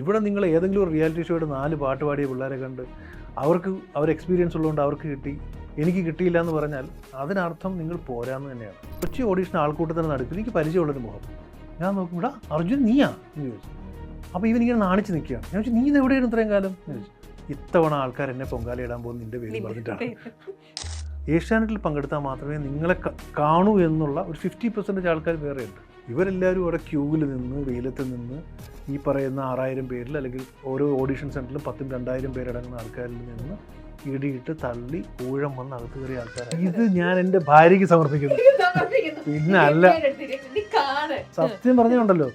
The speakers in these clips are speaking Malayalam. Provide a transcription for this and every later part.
ഇവിടെ നിങ്ങൾ ഏതെങ്കിലും ഒരു റിയാലിറ്റി ഷോയുടെ 4 പാട്ട് പാടിയ പിള്ളേരെ കണ്ട് അവർ എക്സ്പീരിയൻസ് ഉള്ളതുകൊണ്ട് അവർക്ക് കിട്ടി, എനിക്ക് കിട്ടിയില്ല എന്ന് പറഞ്ഞാൽ അതിനർത്ഥം നിങ്ങൾ പോരാന്ന് തന്നെയാണ്. കൊച്ചി ഓഡീഷൻ ആൾക്കൂട്ടത്തിന് നടുക്കിൽ എനിക്ക് പരിചയമുള്ളൊരു മുഖം. ഞാൻ നോക്കും, ഇവിടെ അർജുൻ നീയാ എന്ന് ചോദിച്ചു. അപ്പോൾ ഇവനിങ്ങനെ നാണിച്ച് നിൽക്കുകയാണ്. ഞാൻ ചോദിച്ചു, നീ ഇത് എവിടെയാണ് ഇത്രയും കാലം എന്ന് ചോദിച്ചു. ഇത്തവണ ആൾക്കാർ എന്നെ പൊങ്കാലയിടാൻ പോകുന്ന നിൻ്റെ പേര് പറഞ്ഞിട്ടാണ്. ഏഷ്യാനെറ്റിൽ പങ്കെടുത്താൽ മാത്രമേ നിങ്ങളെ കാണൂ എന്നുള്ള ഒരു 50% ആൾക്കാർ വേറെയുണ്ട്. ഇവരെല്ലാവരും അവിടെ ക്യൂവിൽ നിന്ന് വെയിലത്ത് നിന്ന് ഈ പറയുന്ന 6000 പേരിൽ അല്ലെങ്കിൽ ഓരോ ഓഡീഷൻ സെൻറ്ററിലും 10,000-2000 പേരടങ്ങുന്ന ആൾക്കാരിൽ നിന്ന് ഇടിയിട്ട് തള്ളി ഊഴം വന്ന് അകത്ത് കയറിയ ആൾക്കാരാണ്. ഇത് ഞാൻ എൻ്റെ ഭാര്യയ്ക്ക് സമർപ്പിക്കുന്നു. പിന്നെ അല്ല, സത്യം പറഞ്ഞുണ്ടല്ലോ,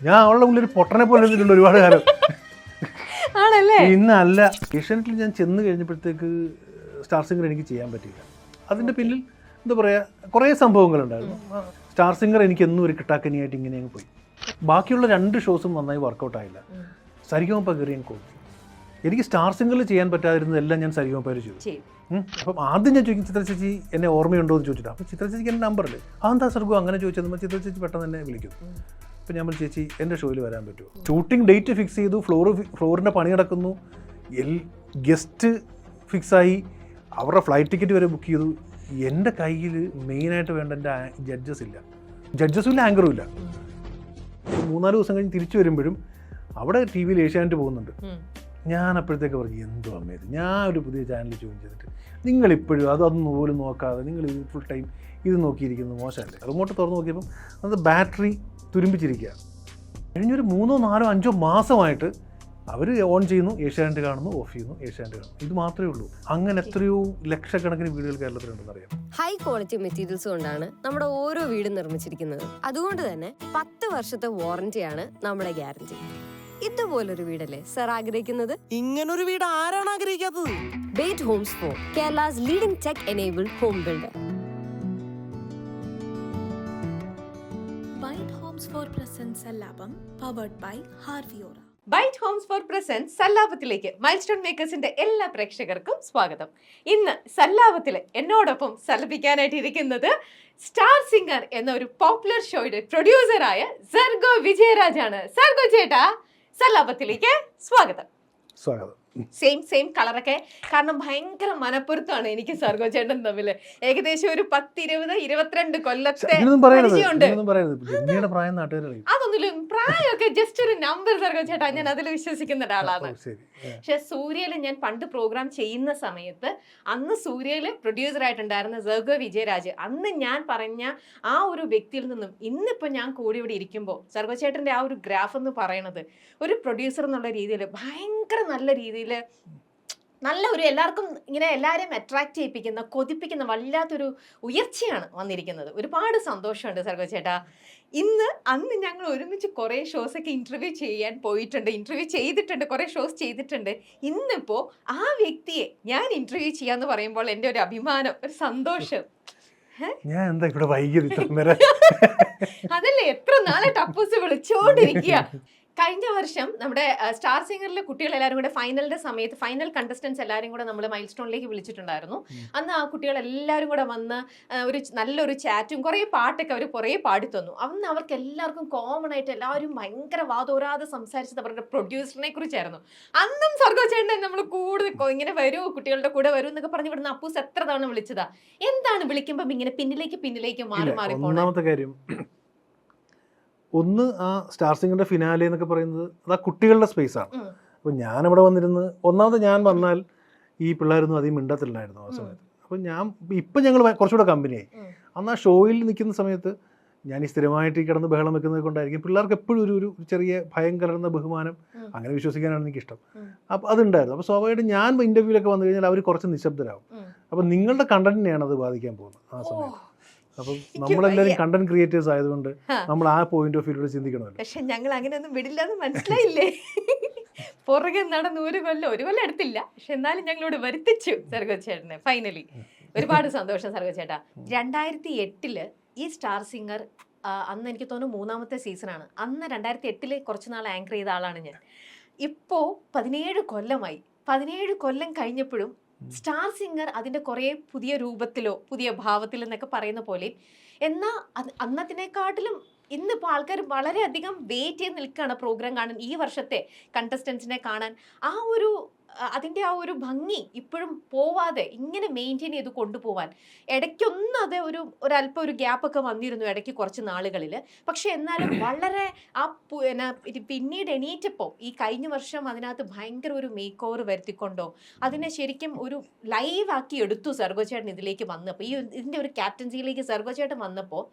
ഞാൻ അവളുടെ മുന്നിൽ ഒരു പൊട്ടനെ പോലെ ഇരുന്നിട്ടുണ്ട് ഒരുപാട് കാലം. പിന്നെ അല്ല, ഏഷ്യാനെറ്റിൽ ഞാൻ ചെന്ന് കഴിഞ്ഞപ്പോഴത്തേക്ക് സ്റ്റാർ സിംഗർ എനിക്ക് ചെയ്യാൻ പറ്റിയില്ല. അതിൻ്റെ പിന്നിൽ എന്താ പറയുക, കുറേ സംഭവങ്ങളുണ്ടായിരുന്നു. സ്റ്റാർ സിംഗർ എനിക്ക് എന്നും ഒരു കിട്ടാക്കനിയായിട്ട് ഇങ്ങനെ അങ്ങ് പോയി. ബാക്കിയുള്ള 2 ഷോസും നന്നായി വർക്കൗട്ടായില്ല. സരിഗമപ്പ കയറി ഞാൻ കൊടുത്തു. എനിക്ക് സ്റ്റാർ സിംഗറിൽ ചെയ്യാൻ പറ്റാതിരുന്നതെല്ലാം ഞാൻ സരിഗമപ്പയിൽ ചെയ്തു. അപ്പം ആദ്യം ഞാൻ ചോദിക്കും, ചിത്ര ചേച്ചി എന്നെ ഓർമ്മയുണ്ടോ എന്ന് ചോദിച്ചിട്ട്. അപ്പോൾ ചിത്ര ചേച്ചിക്ക് എൻ്റെ നമ്പറിൽ എന്താ സർഗോ അങ്ങനെ ചോദിച്ചത്. ചിത്ര ചേച്ചി പെട്ടെന്ന് തന്നെ വിളിക്കും. അപ്പോൾ ഞാൻ ചേച്ചി എൻ്റെ ഷോയിൽ വരാൻ പറ്റുമോ. ഷൂട്ടിംഗ് ഡേറ്റ് ഫിക്സ് ചെയ്തു, ഫ്ലോറിൻ്റെ പണി നടക്കുന്നു, ഗസ്റ്റ് ഫിക്സായി, അവരുടെ ഫ്ലൈറ്റ് ടിക്കറ്റ് വരെ ബുക്ക് ചെയ്തു. എൻ്റെ കയ്യിൽ മെയിനായിട്ട് വേണ്ട എൻ്റെ ജഡ്ജസും ഇല്ല, ആങ്കറും ഇല്ല. 3-4 ദിവസം കഴിഞ്ഞ് തിരിച്ചു വരുമ്പോഴും അവിടെ ടി വിയിൽ ഏഷ്യാനെറ്റ് പോകുന്നുണ്ട്. ഞാൻ അപ്പോഴത്തേക്ക് പറഞ്ഞു, എന്തോ അമ്മ ഇത്, ഞാൻ ഒരു പുതിയ ചാനൽ ജോയിൻ ചെയ്തിട്ട് നിങ്ങളിപ്പോഴും അതൊന്നും പോലും നോക്കാതെ നിങ്ങൾ ഫുൾ ടൈം ഇത് നോക്കിയിരിക്കുന്നത് മോശമല്ലേ. റിമോട്ട് തുറന്ന് നോക്കിയപ്പം അത് ബാറ്ററി തുരുമ്പിച്ചിരിക്കുക. കഴിഞ്ഞൊരു 3-4-5 മാസമായിട്ട് അവർ ഓൺ ചെയ്യുന്നു, ഏഷ്യാനെറ്റ് കാണുന്നു, ഓഫ് ചെയ്യുന്നു, ഏഷ്യാനെറ്റ് കാണുന്നു. ഇത് മാത്രമേ ഉള്ളൂ. അങ്ങനെ എത്രയോ ലക്ഷക്കണക്കിന് വീടുകൾ കേരളത്തിലുണ്ടെന്ന് അറിയാം. ഹൈ ക്വാളിറ്റി മെറ്റീരിയൽസ് കൊണ്ടാണ് നമ്മുടെ ഓരോ വീടും നിർമ്മിച്ചിരിക്കുന്നത്. അതുകൊണ്ട് തന്നെ 10 വർഷത്തെ വാറന്റിയാണ് നമ്മുടെ ഗ്യാരണ്ടി. ഇതുപോലൊരു വീടല്ലേ സർ ആഗ്രഹിക്കുന്നത്? ഇങ്ങനൊരു വീട് ആരാണ് ആഗ്രഹിക്കാത്തത്? Byte homes for Kerala's leading tech enabled home builder. Byte homes for presents സല്ലാപം പവർഡ് ബൈ ഹാർവിയോറ. ബൈറ്റ് ഹോംസ് ഫോർ പ്രസൻസ് സല്ലാപത്തിലേക്ക് മൈൽസ്റ്റോൺ മേക്കേഴ്സിന്റെ എല്ലാ പ്രേക്ഷകർക്കും സ്വാഗതം. ഇന്ന് സല്ലാപത്തിൽ എന്നോടൊപ്പം സല്ലപിക്കാനായിട്ട് ഇരിക്കുന്നത് സ്റ്റാർ സിംഗർ എന്ന ഒരു പോപ്പുലർ ഷോയുടെ പ്രൊഡ്യൂസറായ സർഗോ വിജയരാജാണ്. സർഗോ ചേട്ടാ, സല്ലാപത്തിലേക്ക് സ്വാഗതം. സ്വാഗതം. സെയിം കളറൊക്കെ, കാരണം ഭയങ്കര മനപ്പൊരുത്തമാണ് എനിക്ക് സർഗോ ചേട്ടൻ തമ്മിൽ. ഏകദേശം ഒരു 10-20-22 കൊല്ലത്തെ പരിചയമുണ്ട്. അതൊന്നുമില്ല, പ്രായമൊക്കെ ജസ്റ്റ് ഒരു നമ്പർ സർഗോ ചേട്ടാ, ഞാൻ അതിൽ വിശ്വസിക്കുന്ന ഒരാളാണ്. പക്ഷെ സൂര്യയിൽ ഞാൻ പണ്ട് പ്രോഗ്രാം ചെയ്യുന്ന സമയത്ത് അന്ന് സൂര്യയിൽ പ്രൊഡ്യൂസർ ആയിട്ടുണ്ടായിരുന്ന സർഗോ വിജയരാജ്, അന്ന് ഞാൻ പറഞ്ഞ ആ ഒരു വ്യക്തിയിൽ നിന്നും ഇന്നിപ്പോ ഞാൻ കൂടി ഇവിടെ ഇരിക്കുമ്പോൾ സർഗോ ചേട്ടന്റെ ആ ഒരു ഗ്രാഫ് എന്ന് പറയുന്നത് ഒരു പ്രൊഡ്യൂസർ എന്നുള്ള രീതിയിൽ ഭയങ്കര നല്ല രീതിയിൽ നല്ല ഒരു എല്ലാവർക്കും ഇങ്ങനെ എല്ലാവരെയും അട്രാക്ട് ചെയ്യിപ്പിക്കുന്ന, കൊതിപ്പിക്കുന്ന വല്ലാത്തൊരു ഉയർച്ചയാണ് വന്നിരിക്കുന്നത്. ഒരുപാട് സന്തോഷമുണ്ട് സർഗോ ചേട്ടാ. അന്ന് ഞങ്ങൾ ഒരുമിച്ച് കുറേ ഷോസൊക്കെ ഇന്റർവ്യൂ ചെയ്യാൻ പോയിട്ടുണ്ട്, ഇന്റർവ്യൂ ചെയ്തിട്ടുണ്ട്, കുറേ ഷോസ് ചെയ്തിട്ടുണ്ട്. ഇന്നിപ്പോ ആ വ്യക്തിയെ ഞാൻ ഇന്റർവ്യൂ ചെയ്യാന്ന് പറയുമ്പോൾ എൻ്റെ ഒരു അഭിമാനം, ഒരു സന്തോഷം. ഞാൻ എന്താ ഇവിടെ വൈകിയത് അതല്ലേ എത്ര നാളെ ടപ്പൂസ് വിളിച്ചോണ്ടിരിക്കുക. കഴിഞ്ഞ വർഷം നമ്മുടെ സ്റ്റാർ സിംഗറിലെ കുട്ടികൾ എല്ലാവരും കൂടെ ഫൈനലിന്റെ സമയത്ത് ഫൈനൽ കണ്ടസ്റ്റൻസ് എല്ലാവരും കൂടെ നമ്മൾ മൈൽ സ്റ്റോണിലേക്ക് വിളിച്ചിട്ടുണ്ടായിരുന്നു. അന്ന് ആ കുട്ടികൾ എല്ലാവരും കൂടെ വന്ന് ഒരു നല്ലൊരു ചാറ്റും കുറേ പാട്ടൊക്കെ അവർ കുറേ പാടിത്തന്നു. അന്ന് അവർക്ക് എല്ലാവർക്കും കോമൺ ആയിട്ട് എല്ലാവരും ഭയങ്കര വാതോരാതെ സംസാരിച്ചത് അവരുടെ പ്രൊഡ്യൂസറിനെ കുറിച്ചായിരുന്നു. അന്നും സർഗോ ചേട്ടൻ നമ്മൾ കൂടുതൽ ഇങ്ങനെ വരൂ, കുട്ടികളുടെ കൂടെ വരൂ എന്നൊക്കെ പറഞ്ഞ് ഇവിടുന്ന് അപ്പൂസ് എത്ര തവണ വിളിച്ചതാ. എന്താണ് വിളിക്കുമ്പോൾ ഇങ്ങനെ പിന്നിലേക്ക് മാറി മാറി ഒന്നാമത്തെ കാര്യം, ഒന്ന് ആ സ്റ്റാർ സിംഗറിന്റെ ഫിനാലെ എന്നൊക്കെ പറയുന്നത് അത് ആ കുട്ടികളുടെ സ്പേസാണ്. അപ്പോൾ ഞാനിവിടെ വന്നിരുന്ന് ഒന്നാമത് ഞാൻ വന്നാൽ ഈ പിള്ളേരൊന്നും അധികം മിണ്ടത്തില്ലായിരുന്നു ആ സമയത്ത്. അപ്പോൾ ഇപ്പം ഞങ്ങൾ കുറച്ചുകൂടെ കമ്പനിയായി. അന്ന് ആ ഷോയിൽ നിൽക്കുന്ന സമയത്ത് ഞാൻ ഈ സ്ഥിരമായിട്ട് ഈ കിടന്ന് ബഹളം വെക്കുന്നത് കൊണ്ടായിരിക്കും പിള്ളേർക്ക് എപ്പോഴും ഒരു ചെറിയ ഭയം കലർന്ന ബഹുമാനം, അങ്ങനെ വിശ്വസിക്കാനാണ് എനിക്കിഷ്ടം. അപ്പോൾ അതുണ്ടായിരുന്നു. അപ്പോൾ സ്വാഭാവികമായിട്ട് ഞാൻ ഇൻ്റർവ്യൂവിലൊക്കെ വന്നു കഴിഞ്ഞാൽ അവർ കുറച്ച് നിശബ്ദരാകും. അപ്പോൾ നിങ്ങളുടെ കണ്ടന്റിനെയാണ് അത് ബാധിക്കാൻ പോകുന്നത് ആ സമയത്ത്. അപ്പം നമ്മളെല്ലാവരും കണ്ടന്റ് ക്രിയേറ്റേഴ്സ് ആയതുകൊണ്ട് നമ്മൾ ആ പോയിന്റ് ഓഫ് വ്യൂടെ ചിന്തിക്കണമല്ലോ. പക്ഷെ ഞങ്ങൾ അങ്ങനെയൊന്നും വിടില്ലെന്ന് മനസ്സിലായില്ലേ? പുറകെ നടന്ന് ഒരു കൊല്ലം എടുത്തില്ല, പക്ഷെ എന്നാലും ഞങ്ങളോട് വരുത്തിച്ചു സർഗോ ചേട്ടനെ ഫൈനലി. ഒരുപാട് സന്തോഷം സർഗോ ചേട്ടാ. 2008 ഈ സ്റ്റാർ സിംഗർ അന്ന് എനിക്ക് തോന്നുന്നു 3ാമത്തെ സീസണാണ്. അന്ന് 2008 കുറച്ച് നാൾ ആങ്കർ ചെയ്ത ആളാണ് ഞാൻ. ഇപ്പോൾ 17 കൊല്ലമായി. 17 കൊല്ലം കഴിഞ്ഞപ്പോഴും സ്റ്റാർ സിംഗർ അതിൻ്റെ കുറേ പുതിയ രൂപത്തിലോ പുതിയ ഭാവത്തിലോ എന്നൊക്കെ പറയുന്ന പോലെ, എന്നാൽ അന്നത്തിനെക്കാട്ടിലും ഇന്നിപ്പോൾ ആൾക്കാർ വളരെയധികം വെയിറ്റ് ചെയ്ത് നിൽക്കുകയാണ് പ്രോഗ്രാം കാണാൻ, ഈ വർഷത്തെ കണ്ടസ്റ്റൻസിനെ കാണാൻ. ആ ഒരു അതിൻ്റെ ആ ഒരു ഭംഗി ഇപ്പോഴും പോവാതെ ഇങ്ങനെ മെയിൻറ്റെയിൻ ചെയ്ത് കൊണ്ടുപോകാൻ. ഇടയ്ക്കൊന്നും അത് ഒരല്പം ഒരു ഗ്യാപ്പൊക്കെ വന്നിരുന്നു ഇടയ്ക്ക് കുറച്ച് നാളുകളിൽ. പക്ഷെ എന്നാലും വളരെ ആ പിന്നീട് എണീറ്റപ്പോൾ ഈ കഴിഞ്ഞ വർഷം അതിനകത്ത് ഭയങ്കര ഒരു മേക്ക് ഓവർ വരുത്തിക്കൊണ്ടോ അതിനെ ശരിക്കും ഒരു ലൈവ് ആക്കി എടുത്തു സർഗോ ചേട്ടൻ ഇതിലേക്ക് വന്നപ്പോൾ. ഇതിൻ്റെ ഒരു ക്യാപ്റ്റൻസിയിലേക്ക് സർഗോ ചേട്ടൻ വന്നപ്പോൾ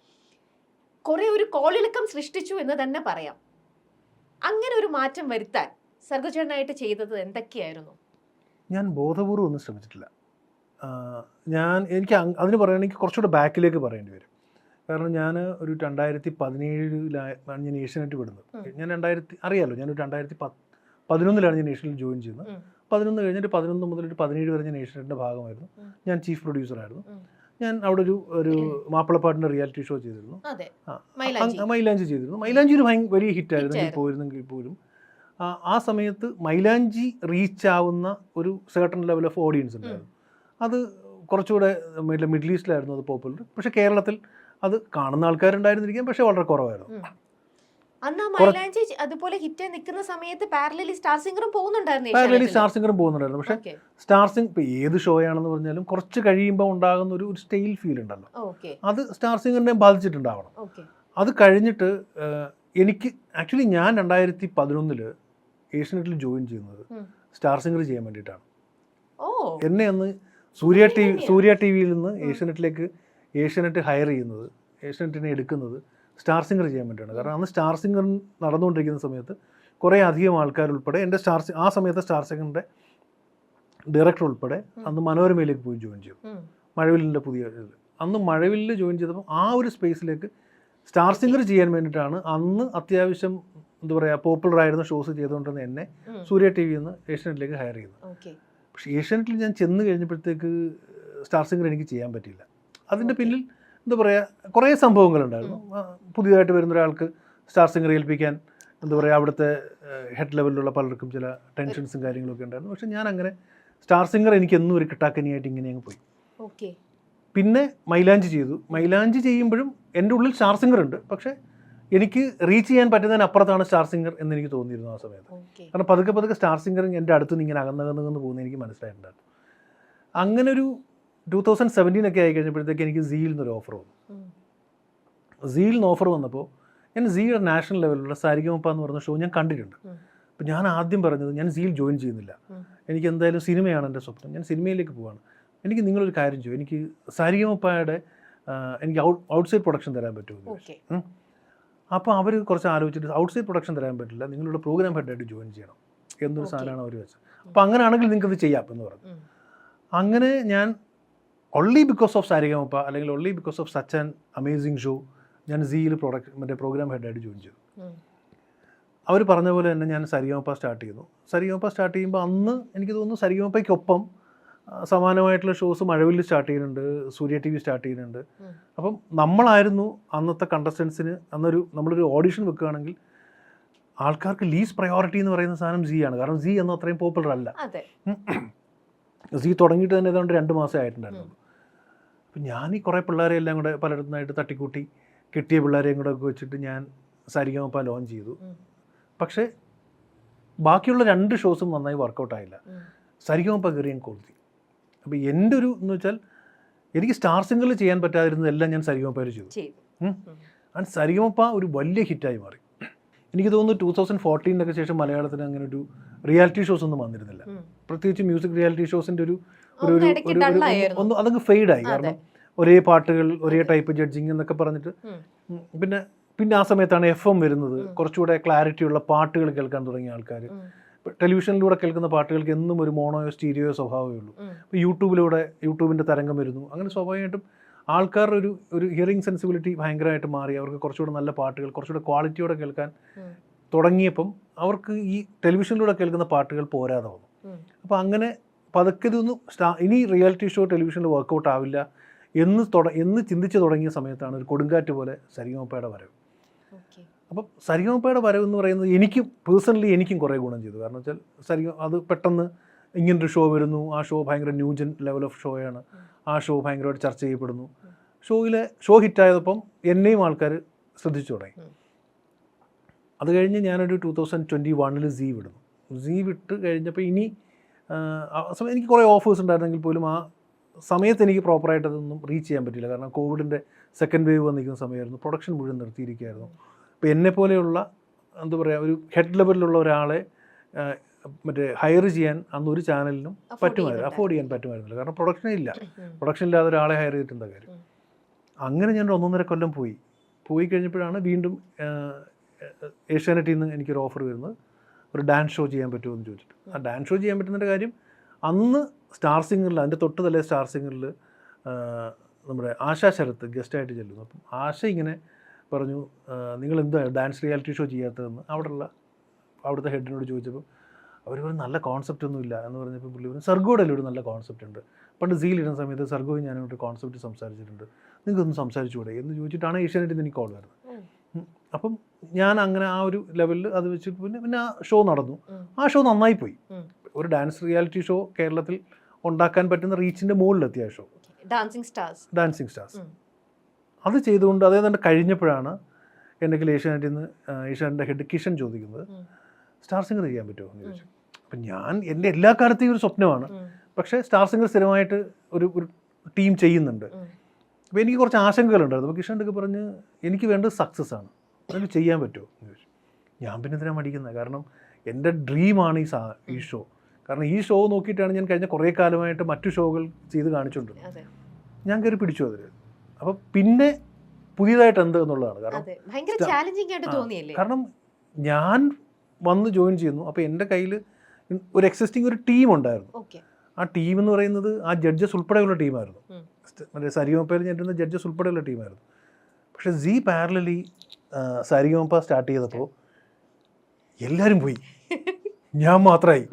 കുറെ ഒരു കോളിളക്കം സൃഷ്ടിച്ചു എന്ന് തന്നെ പറയാം. അങ്ങനെ ഒരു മാറ്റം വരുത്താൻ സർഗോ ചേട്ടനായിട്ട് ചെയ്തത് എന്തൊക്കെയായിരുന്നു? ഞാൻ ബോധപൂർവ്വം ഒന്നും ശ്രമിച്ചിട്ടില്ല. എനിക്ക് അതിന് പറയുകയാണെങ്കിൽ കുറച്ചുകൂടെ ബാക്കിലേക്ക് പറയേണ്ടി വരും. കാരണം ഞാൻ ഒരു 2017 ഞാൻ ഏഷ്യാനെറ്റ് വിടുന്നത്. ഞാൻ അറിയാമല്ലോ, ഞാനൊരു 2011 ഞാൻ ഏഷ്യാനെറ്റ് ജോയിൻ ചെയ്യുന്നത്. 11 കഴിഞ്ഞിട്ട് 11 മുതൽ 17 വരെ ഞാൻ ഏഷ്യാനെറ്റിൻ്റെ ഭാഗമായിരുന്നു. ഞാൻ ചീഫ് പ്രൊഡ്യൂസറായിരുന്നു. ഞാൻ അവിടെ ഒരു മാപ്പിളപ്പാട്ടിൻ്റെ റിയാലിറ്റി ഷോ ചെയ്തിരുന്നു. മൈലാഞ്ചി ചെയ്തിരുന്നു. മൈലാഞ്ചി ഒരു വലിയ ഹിറ്റായിരുന്നു പോയിരുന്നെങ്കിൽ പോലും ആ സമയത്ത് മൈലാഞ്ചി റീച്ച് ആവുന്ന ഒരു സർട്ടൺ ലെവൽ ഓഫ് ഓഡിയൻസ് ഉണ്ടായിരുന്നു. അത് കുറച്ചുകൂടെ മിഡിൽ ഈസ്റ്റിലായിരുന്നു അത് പോപ്പുലർ. പക്ഷേ കേരളത്തിൽ അത് കാണുന്ന ആൾക്കാരുണ്ടായിരുന്നിരിക്കാം, പക്ഷേ വളരെ കുറവായിരുന്നു. അന്ന് മൈലാഞ്ചി അതുപോലെ ഹിറ്റ് നിൽക്കുന്ന സമയത്ത് പാരലലി സ്റ്റാർ സിംഗറും പോകുന്നുണ്ടായിരുന്നു. പക്ഷേ സ്റ്റാർ സിംഗ് ഇപ്പോൾ ഏത് ഷോ ആണെന്ന് പറഞ്ഞാലും കുറച്ച് കഴിയുമ്പോൾ ഉണ്ടാകുന്ന ഒരു സ്റ്റൈൽ ഫീൽ ഉണ്ടല്ലോ, അത് സ്റ്റാർ സിംഗറിനെ ബാധിച്ചിട്ടുണ്ടാവണം. അത് കഴിഞ്ഞിട്ട് എനിക്ക് ആക്ച്വലി ഞാൻ 2011 ഏഷ്യാനെറ്റിൽ ജോയിൻ ചെയ്യുന്നത് സ്റ്റാർ സിംഗർ ചെയ്യാൻ വേണ്ടിയിട്ടാണ്. എന്നെ അന്ന് സൂര്യ ടി വിയിൽ നിന്ന് ഏഷ്യാനെറ്റ് ഹയർ ചെയ്യുന്നത്, ഏഷ്യാനെറ്റിനെ എടുക്കുന്നത് സ്റ്റാർ സിംഗർ ചെയ്യാൻ വേണ്ടിയാണ്. കാരണം അന്ന് സ്റ്റാർ സിംഗർ നടന്നുകൊണ്ടിരിക്കുന്ന സമയത്ത് കുറേ അധികം ആൾക്കാരുൾപ്പെടെ എൻ്റെ ആ സമയത്ത് സ്റ്റാർ സിംഗറിൻ്റെ ഡയറക്ടർ ഉൾപ്പെടെ അന്ന് മനോരമയിലേക്ക് പോയി ജോയിൻ ചെയ്തു. മഴവില്ലിൻ്റെ അന്ന് മഴവില്ലിൽ ജോയിൻ ചെയ്തപ്പോൾ ആ ഒരു സ്പേസിലേക്ക് സ്റ്റാർ സിംഗർ ചെയ്യാൻ വേണ്ടിയിട്ടാണ് അന്ന് അത്യാവശ്യം എന്താ പറയുക പോപ്പുലർ ആയിരുന്ന ഷോസ് ചെയ്തുകൊണ്ടിരുന്ന എന്നെ സൂര്യ ടി വിയിൽ നിന്ന് ഏഷ്യാനെറ്റിലേക്ക് ഹയർ ചെയ്യുന്നത്. പക്ഷേ ഏഷ്യാനെറ്റിൽ ഞാൻ ചെന്ന് കഴിഞ്ഞപ്പോഴത്തേക്ക് സ്റ്റാർ സിംഗർ എനിക്ക് ചെയ്യാൻ പറ്റിയില്ല. അതിൻ്റെ പിന്നിൽ എന്താ പറയുക കുറേ സംഭവങ്ങളുണ്ടായിരുന്നു. പുതിയതായിട്ട് വരുന്ന ഒരാൾക്ക് സ്റ്റാർ സിംഗർ ഏൽപ്പിക്കാൻ എന്താ പറയുക അവിടുത്തെ ഹെഡ് ലെവലിലുള്ള പലർക്കും ചില ടെൻഷൻസും കാര്യങ്ങളൊക്കെ ഉണ്ടായിരുന്നു. പക്ഷേ ഞാൻ അങ്ങനെ സ്റ്റാർ സിംഗർ എനിക്ക് എന്നും ഒരു കിട്ടാക്കനിയായിട്ട് ഇങ്ങനെ അങ്ങ് പോയി. പിന്നെ മൈലാഞ്ചി ചെയ്തു. മൈലാഞ്ചി ചെയ്യുമ്പോഴും എൻ്റെ ഉള്ളിൽ സ്റ്റാർ സിംഗർ ഉണ്ട്, പക്ഷേ എനിക്ക് റീച്ച് ചെയ്യാൻ പറ്റുന്നതിനപ്പുറത്താണ് സ്റ്റാർ സിംഗർ എന്ന് എനിക്ക് തോന്നിയിരുന്നു ആ സമയത്ത്. കാരണം പതുക്കെ സ്റ്റാർ സിംഗർ എൻ്റെ അടുത്ത് നിന്ന് ഇങ്ങനെ അകന്നകന്ന് പോകുന്നത് എനിക്ക് മനസ്സിലായിട്ടുണ്ടായിരുന്നു. അങ്ങനെ ഒരു 2017 ആയി കഴിഞ്ഞപ്പോഴത്തേക്ക് എനിക്ക് സീയിൽ നിന്നൊരു ഓഫർ വന്നു. സീയിൽ നിന്ന് ഓഫർ വന്നപ്പോൾ ഞാൻ സീയുടെ നാഷണൽ ലെവലിലുള്ള സാരിഗമപ്പ എന്ന് പറഞ്ഞ ഷോ ഞാൻ കണ്ടിട്ടുണ്ട്. അപ്പോൾ ഞാൻ ആദ്യം പറഞ്ഞത് ഞാൻ സീയിൽ ജോയിൻ ചെയ്യുന്നില്ല, എനിക്ക് എന്തായാലും സിനിമയാണ് എൻ്റെ സ്വപ്നം, ഞാൻ സിനിമയിലേക്ക് പോവാണ്. എനിക്ക് നിങ്ങളൊരു കാര്യം ചെയ്യും, എനിക്ക് സാരിഗമപ്പയുടെ എനിക്ക് ഔട്ട്സൈഡ് പ്രൊഡക്ഷൻ തരാൻ പറ്റുമോ? അപ്പോൾ അവർ കുറച്ച് ആലോചിച്ചിട്ട് ഔട്ട്സൈഡ് പ്രൊഡക്ഷൻ തരാൻ പറ്റില്ല, നിങ്ങളുടെ പ്രോഗ്രാം ഹെഡായിട്ട് ജോയിൻ ചെയ്യണം എന്നൊരു സാധനമാണ് അവർ വെച്ചത്. അപ്പോൾ അങ്ങനെയാണെങ്കിൽ നിങ്ങൾക്കത് ചെയ്യാം എന്ന് പറഞ്ഞു. അങ്ങനെ ഞാൻ only because of സാരിഗമപ്പ അല്ലെങ്കിൽ only because of such an amazing show ഞാൻ സീയിൽ പ്രോഗ്രാം ഹെഡായിട്ട് ജോയിൻ ചെയ്തു. അവർ പറഞ്ഞ പോലെ തന്നെ ഞാൻ സാരിഗമപ്പ സ്റ്റാർട്ട് ചെയ്യുന്നു. സാരിഗമപ്പ സ്റ്റാർട്ട് ചെയ്യുമ്പോൾ അന്ന് എനിക്ക് തോന്നുന്നു സാരിഗമപ്പയ്ക്കൊപ്പം സമാനമായിട്ടുള്ള ഷോസ് മഴവിൽ സ്റ്റാർട്ട് ചെയ്യുന്നുണ്ട്, സൂര്യ ടി വി സ്റ്റാർട്ട് ചെയ്യുന്നുണ്ട്. അപ്പം നമ്മളായിരുന്നു അന്നത്തെ കണ്ടസ്റ്റൻസിന് നമ്മളൊരു ഓഡിഷൻ വെക്കുകയാണെങ്കിൽ ആൾക്കാർക്ക് ലീസ്റ്റ് പ്രയോറിറ്റി എന്ന് പറയുന്ന സാധനം സീ ആണ്. കാരണം സീ എന്ന അത്രയും പോപ്പുലർ അല്ല. സീ തുടങ്ങിയിട്ട് തന്നെ ഏതാണ്ട് 2 മാസമേ ആയിട്ടുണ്ടായിരുന്നു. അപ്പം ഞാൻ ഈ കുറേ പിള്ളേരെ എല്ലാം കൂടെ പലയിടത്തുനിന്നായിട്ട് തട്ടിക്കൂട്ടി കിട്ടിയ പിള്ളേരെയും കൂടെ ഒക്കെ വെച്ചിട്ട് ഞാൻ സാരിഗമപ്പ ലോഞ്ച് ചെയ്തു. പക്ഷേ ബാക്കിയുള്ള 2 ഷോസും നന്നായി വർക്കൗട്ടായില്ല. സാരിഗമപ്പ കയറി ഞാൻ കൊളുത്തി. അപ്പോൾ എൻ്റെ എന്ന് വെച്ചാൽ എനിക്ക് സ്റ്റാർ സിംഗറിൽ ചെയ്യാൻ പറ്റാതിരുന്നതെല്ലാം ഞാൻ സാരിഗമപ്പയിൽ ചെയ്തു. ആൻഡ് സാരിഗമപ്പ ഒരു വലിയ ഹിറ്റായി മാറി. എനിക്ക് തോന്നുന്നു 2014 ശേഷം മലയാളത്തിന് അങ്ങനെ ഒരു റിയാലിറ്റി ഷോസ് ഒന്നും വന്നിരുന്നില്ല. പ്രത്യേകിച്ച് മ്യൂസിക് റിയാലിറ്റി ഷോസിൻ്റെ അതങ്ങ് ഫെയ്ഡായി. കാരണം ഒരേ പാട്ടുകൾ, ഒരേ ടൈപ്പ് ജഡ്ജിങ് എന്നൊക്കെ പറഞ്ഞിട്ട് പിന്നെ ആ സമയത്താണ് FM വരുന്നത്. കുറച്ചുകൂടെ ക്ലാരിറ്റിയുള്ള പാട്ടുകൾ കേൾക്കാൻ തുടങ്ങിയ ആൾക്കാർ. ടെലിവിഷനിലൂടെ കേൾക്കുന്ന പാട്ടുകൾക്ക് എന്നും ഒരു മോണോയോ സ്റ്റീരിയോയോ സ്വഭാവമേ ഉള്ളൂ. ഇപ്പോൾ യൂട്യൂബിൻ്റെ തരംഗം വരുന്നു. അങ്ങനെ സ്വാഭാവികമായിട്ടും ആൾക്കാരുടെ ഒരു ഹിയറിംഗ് സെൻസിബിലിറ്റി ഭയങ്കരമായിട്ട് മാറി. അവർക്ക് കുറച്ചുകൂടെ നല്ല പാട്ടുകൾ കുറച്ചുകൂടെ ക്വാളിറ്റിയോടെ കേൾക്കാൻ തുടങ്ങിയപ്പം അവർക്ക് ഈ ടെലിവിഷനിലൂടെ കേൾക്കുന്ന പാട്ടുകൾ പോരാതെ വന്നു. അപ്പോൾ അങ്ങനെ പതുക്കെ ഇനി റിയാലിറ്റി ഷോ ടെലിവിഷനിൽ വർക്കൗട്ട് ആവില്ല എന്ന് ചിന്തിച്ച് തുടങ്ങിയ സമയത്താണ് ഒരു കൊടുങ്കാറ്റ് പോലെ സരിഗമപ്പയുടെ വരവ്. അപ്പം സരിഗമപ്പയുടെ വരവ് എന്ന് പറയുന്നത് എനിക്കും കുറേ ഗുണം ചെയ്തു. കാരണം വെച്ചാൽ അത് പെട്ടെന്ന് ഇങ്ങനൊരു ഷോ വരുന്നു. ആ ഷോ ഭയങ്കര ന്യൂജൻ ലെവൽ ഓഫ് ഷോയാണ്. ആ ഷോ ഭയങ്കരമായിട്ട് ചർച്ച ചെയ്യപ്പെടുന്നു. ഷോ ഹിറ്റായതപ്പം എന്നെയും ആൾക്കാർ ശ്രദ്ധിച്ചു തുടങ്ങി. അത് കഴിഞ്ഞ് ഞാനൊരു 2021 സീ വിടുന്നു. സീ വിട്ട് കഴിഞ്ഞപ്പോൾ ഇനി എനിക്ക് കുറേ ഓഫേഴ്സ് ഉണ്ടായിരുന്നെങ്കിൽ പോലും ആ സമയത്ത് എനിക്ക് പ്രോപ്പറായിട്ട് അതൊന്നും റീച്ച് ചെയ്യാൻ പറ്റില്ല. കാരണം കോവിഡിൻ്റെ സെക്കൻഡ് വേവ് വന്നിരിക്കുന്ന സമയമായിരുന്നു. പ്രൊഡക്ഷൻ മുഴുവൻ നിർത്തിയിരിക്കുകയായിരുന്നു. അപ്പോൾ എന്നെപ്പോലെയുള്ള എന്താ പറയുക, ഒരു ഹെഡ് ലെവലിലുള്ള ഒരാളെ മറ്റേ ഹയർ ചെയ്യാൻ അന്ന് ഒരു ചാനലിനും പറ്റുമായിരുന്നു, അഫോർഡ് ചെയ്യാൻ പറ്റുമായിരുന്നില്ല. കാരണം പ്രൊഡക്ഷൻ ഇല്ല. പ്രൊഡക്ഷൻ ഇല്ലാതെ ഒരാളെ ഹയർ ചെയ്തിട്ട് എന്താ കാര്യം. അങ്ങനെ ഞാൻ 1.5 കൊല്ലം പോയി കഴിഞ്ഞപ്പോഴാണ് വീണ്ടും ഏഷ്യാനെറ്റിൽ നിന്ന് എനിക്കൊരു ഓഫർ വരുന്നത്. ഒരു ഡാൻസ് ഷോ ചെയ്യാൻ പറ്റുമോ എന്ന് ചോദിച്ചിട്ട്. ആ ഡാൻസ് ഷോ ചെയ്യാൻ പറ്റുന്നതിൻ്റെ കാര്യം അന്ന് സ്റ്റാർ സിംഗറിൽ, അതിൻ്റെ തൊട്ട് തലേ സ്റ്റാർ സിംഗറിൽ നമ്മുടെ ആശാ ശരത്ത് ഗസ്റ്റായിട്ട് ചെല്ലുന്നു. അപ്പം ആശ ഇങ്ങനെ പറഞ്ഞു, നിങ്ങൾ എന്താ ഡാൻസ് റിയാലിറ്റി ഷോ ചെയ്യാത്തതെന്ന് അവിടുത്തെ ഹെഡിനോട് ചോദിച്ചപ്പോൾ അവർ പറഞ്ഞു നല്ല കോൺസെപ്റ്റ് ഒന്നും ഇല്ല എന്ന് പറഞ്ഞപ്പോൾ പുള്ളി പറഞ്ഞു സർഗോയുടെ ഒരു നല്ല കോൺസെപ്റ്റ് ഉണ്ട്, പണ്ട് സീലിടുന്ന സമയത്ത് സർഗോയും ഞാനൊരു കോൺസെപ്റ്റ് സംസാരിച്ചിട്ടുണ്ട്, നിങ്ങൾക്കൊന്ന് സംസാരിച്ചുകൂടെ എന്ന് ചോദിച്ചിട്ടാണ് ഏഷ്യാനെറ്റിൽ നിന്ന് എനിക്ക് കോൾ വരുന്നത്. അപ്പം ഞാൻ അങ്ങനെ ആ ഒരു ലെവലിൽ അത് വെച്ചിട്ട് പിന്നെ ആ ഷോ നടന്നു. ആ ഷോ നന്നായി പോയി. ഒരു ഡാൻസ് റിയാലിറ്റി ഷോ കേരളത്തിൽ ഉണ്ടാക്കാൻ പറ്റുന്ന റീച്ചിൻ്റെ മുകളിലെത്തിയ ഷോ ഡാൻസിങ് സ്റ്റാർസ്. അത് ചെയ്തുകൊണ്ട് അതേ തന്നെ കഴിഞ്ഞപ്പോഴാണ് എൻ്റെ ഏഷ്യാനെറ്റിൻ്റെ ഹെഡ് കിഷൻ ചോദിക്കുന്നത് സ്റ്റാർ സിംഗർ ചെയ്യാൻ പറ്റുമോ എന്ന് ചോദിച്ചു. അപ്പം എൻ്റെ എല്ലാ കാലത്തെയും ഒരു സ്വപ്നമാണ്, പക്ഷേ സ്റ്റാർ സിംഗർ സ്ഥിരമായിട്ട് ഒരു ടീം ചെയ്യുന്നുണ്ട്. അപ്പോൾ എനിക്ക് കുറച്ച് ആശങ്കകളുണ്ടായിരുന്നു. അപ്പോൾ കിഷൻ്റെ ഒക്കെ പറഞ്ഞ് എനിക്ക് വേണ്ടത് സക്സസ് ആണ്, അതൊക്കെ ചെയ്യാൻ പറ്റുമോ എന്ന് ചോദിച്ചു. ഞാൻ പിന്നെ എന്തിനാണ് മടിക്കുന്നത്, കാരണം എൻ്റെ ഡ്രീമാണ് ഈ ഷോ. കാരണം ഈ ഷോ നോക്കിയിട്ടാണ് ഞാൻ കഴിഞ്ഞ കുറേ കാലമായിട്ട് മറ്റു ഷോകൾ ചെയ്ത് കാണിച്ചുകൊണ്ടിരുന്നത്. ഞാൻ കയറി പിടിച്ചു അതിൽ. അപ്പോൾ പിന്നെ പുതിയതായിട്ട് എന്ത് എന്നുള്ളതാണ്. കാരണം ഞാൻ വന്ന് ജോയിൻ ചെയ്യുന്നു. അപ്പോൾ എൻ്റെ കയ്യിൽ ഒരു എക്സിസ്റ്റിംഗ് ഒരു ടീം ഉണ്ടായിരുന്നു. ആ ടീം എന്ന് പറയുന്നത് ആ ജഡ്ജസ് ഉൾപ്പെടെയുള്ള ടീമായിരുന്നു. മറ്റേ സരിഗമപ്പയിൽ ഞെട്ടുന്ന ജഡ്ജസ് ഉൾപ്പെടെയുള്ള ടീമായിരുന്നു. പക്ഷേ സീ പാരലലി സരിഗമപ്പ സ്റ്റാർട്ട് ചെയ്തപ്പോൾ എല്ലാവരും പോയി, ഞാൻ മാത്രമായി.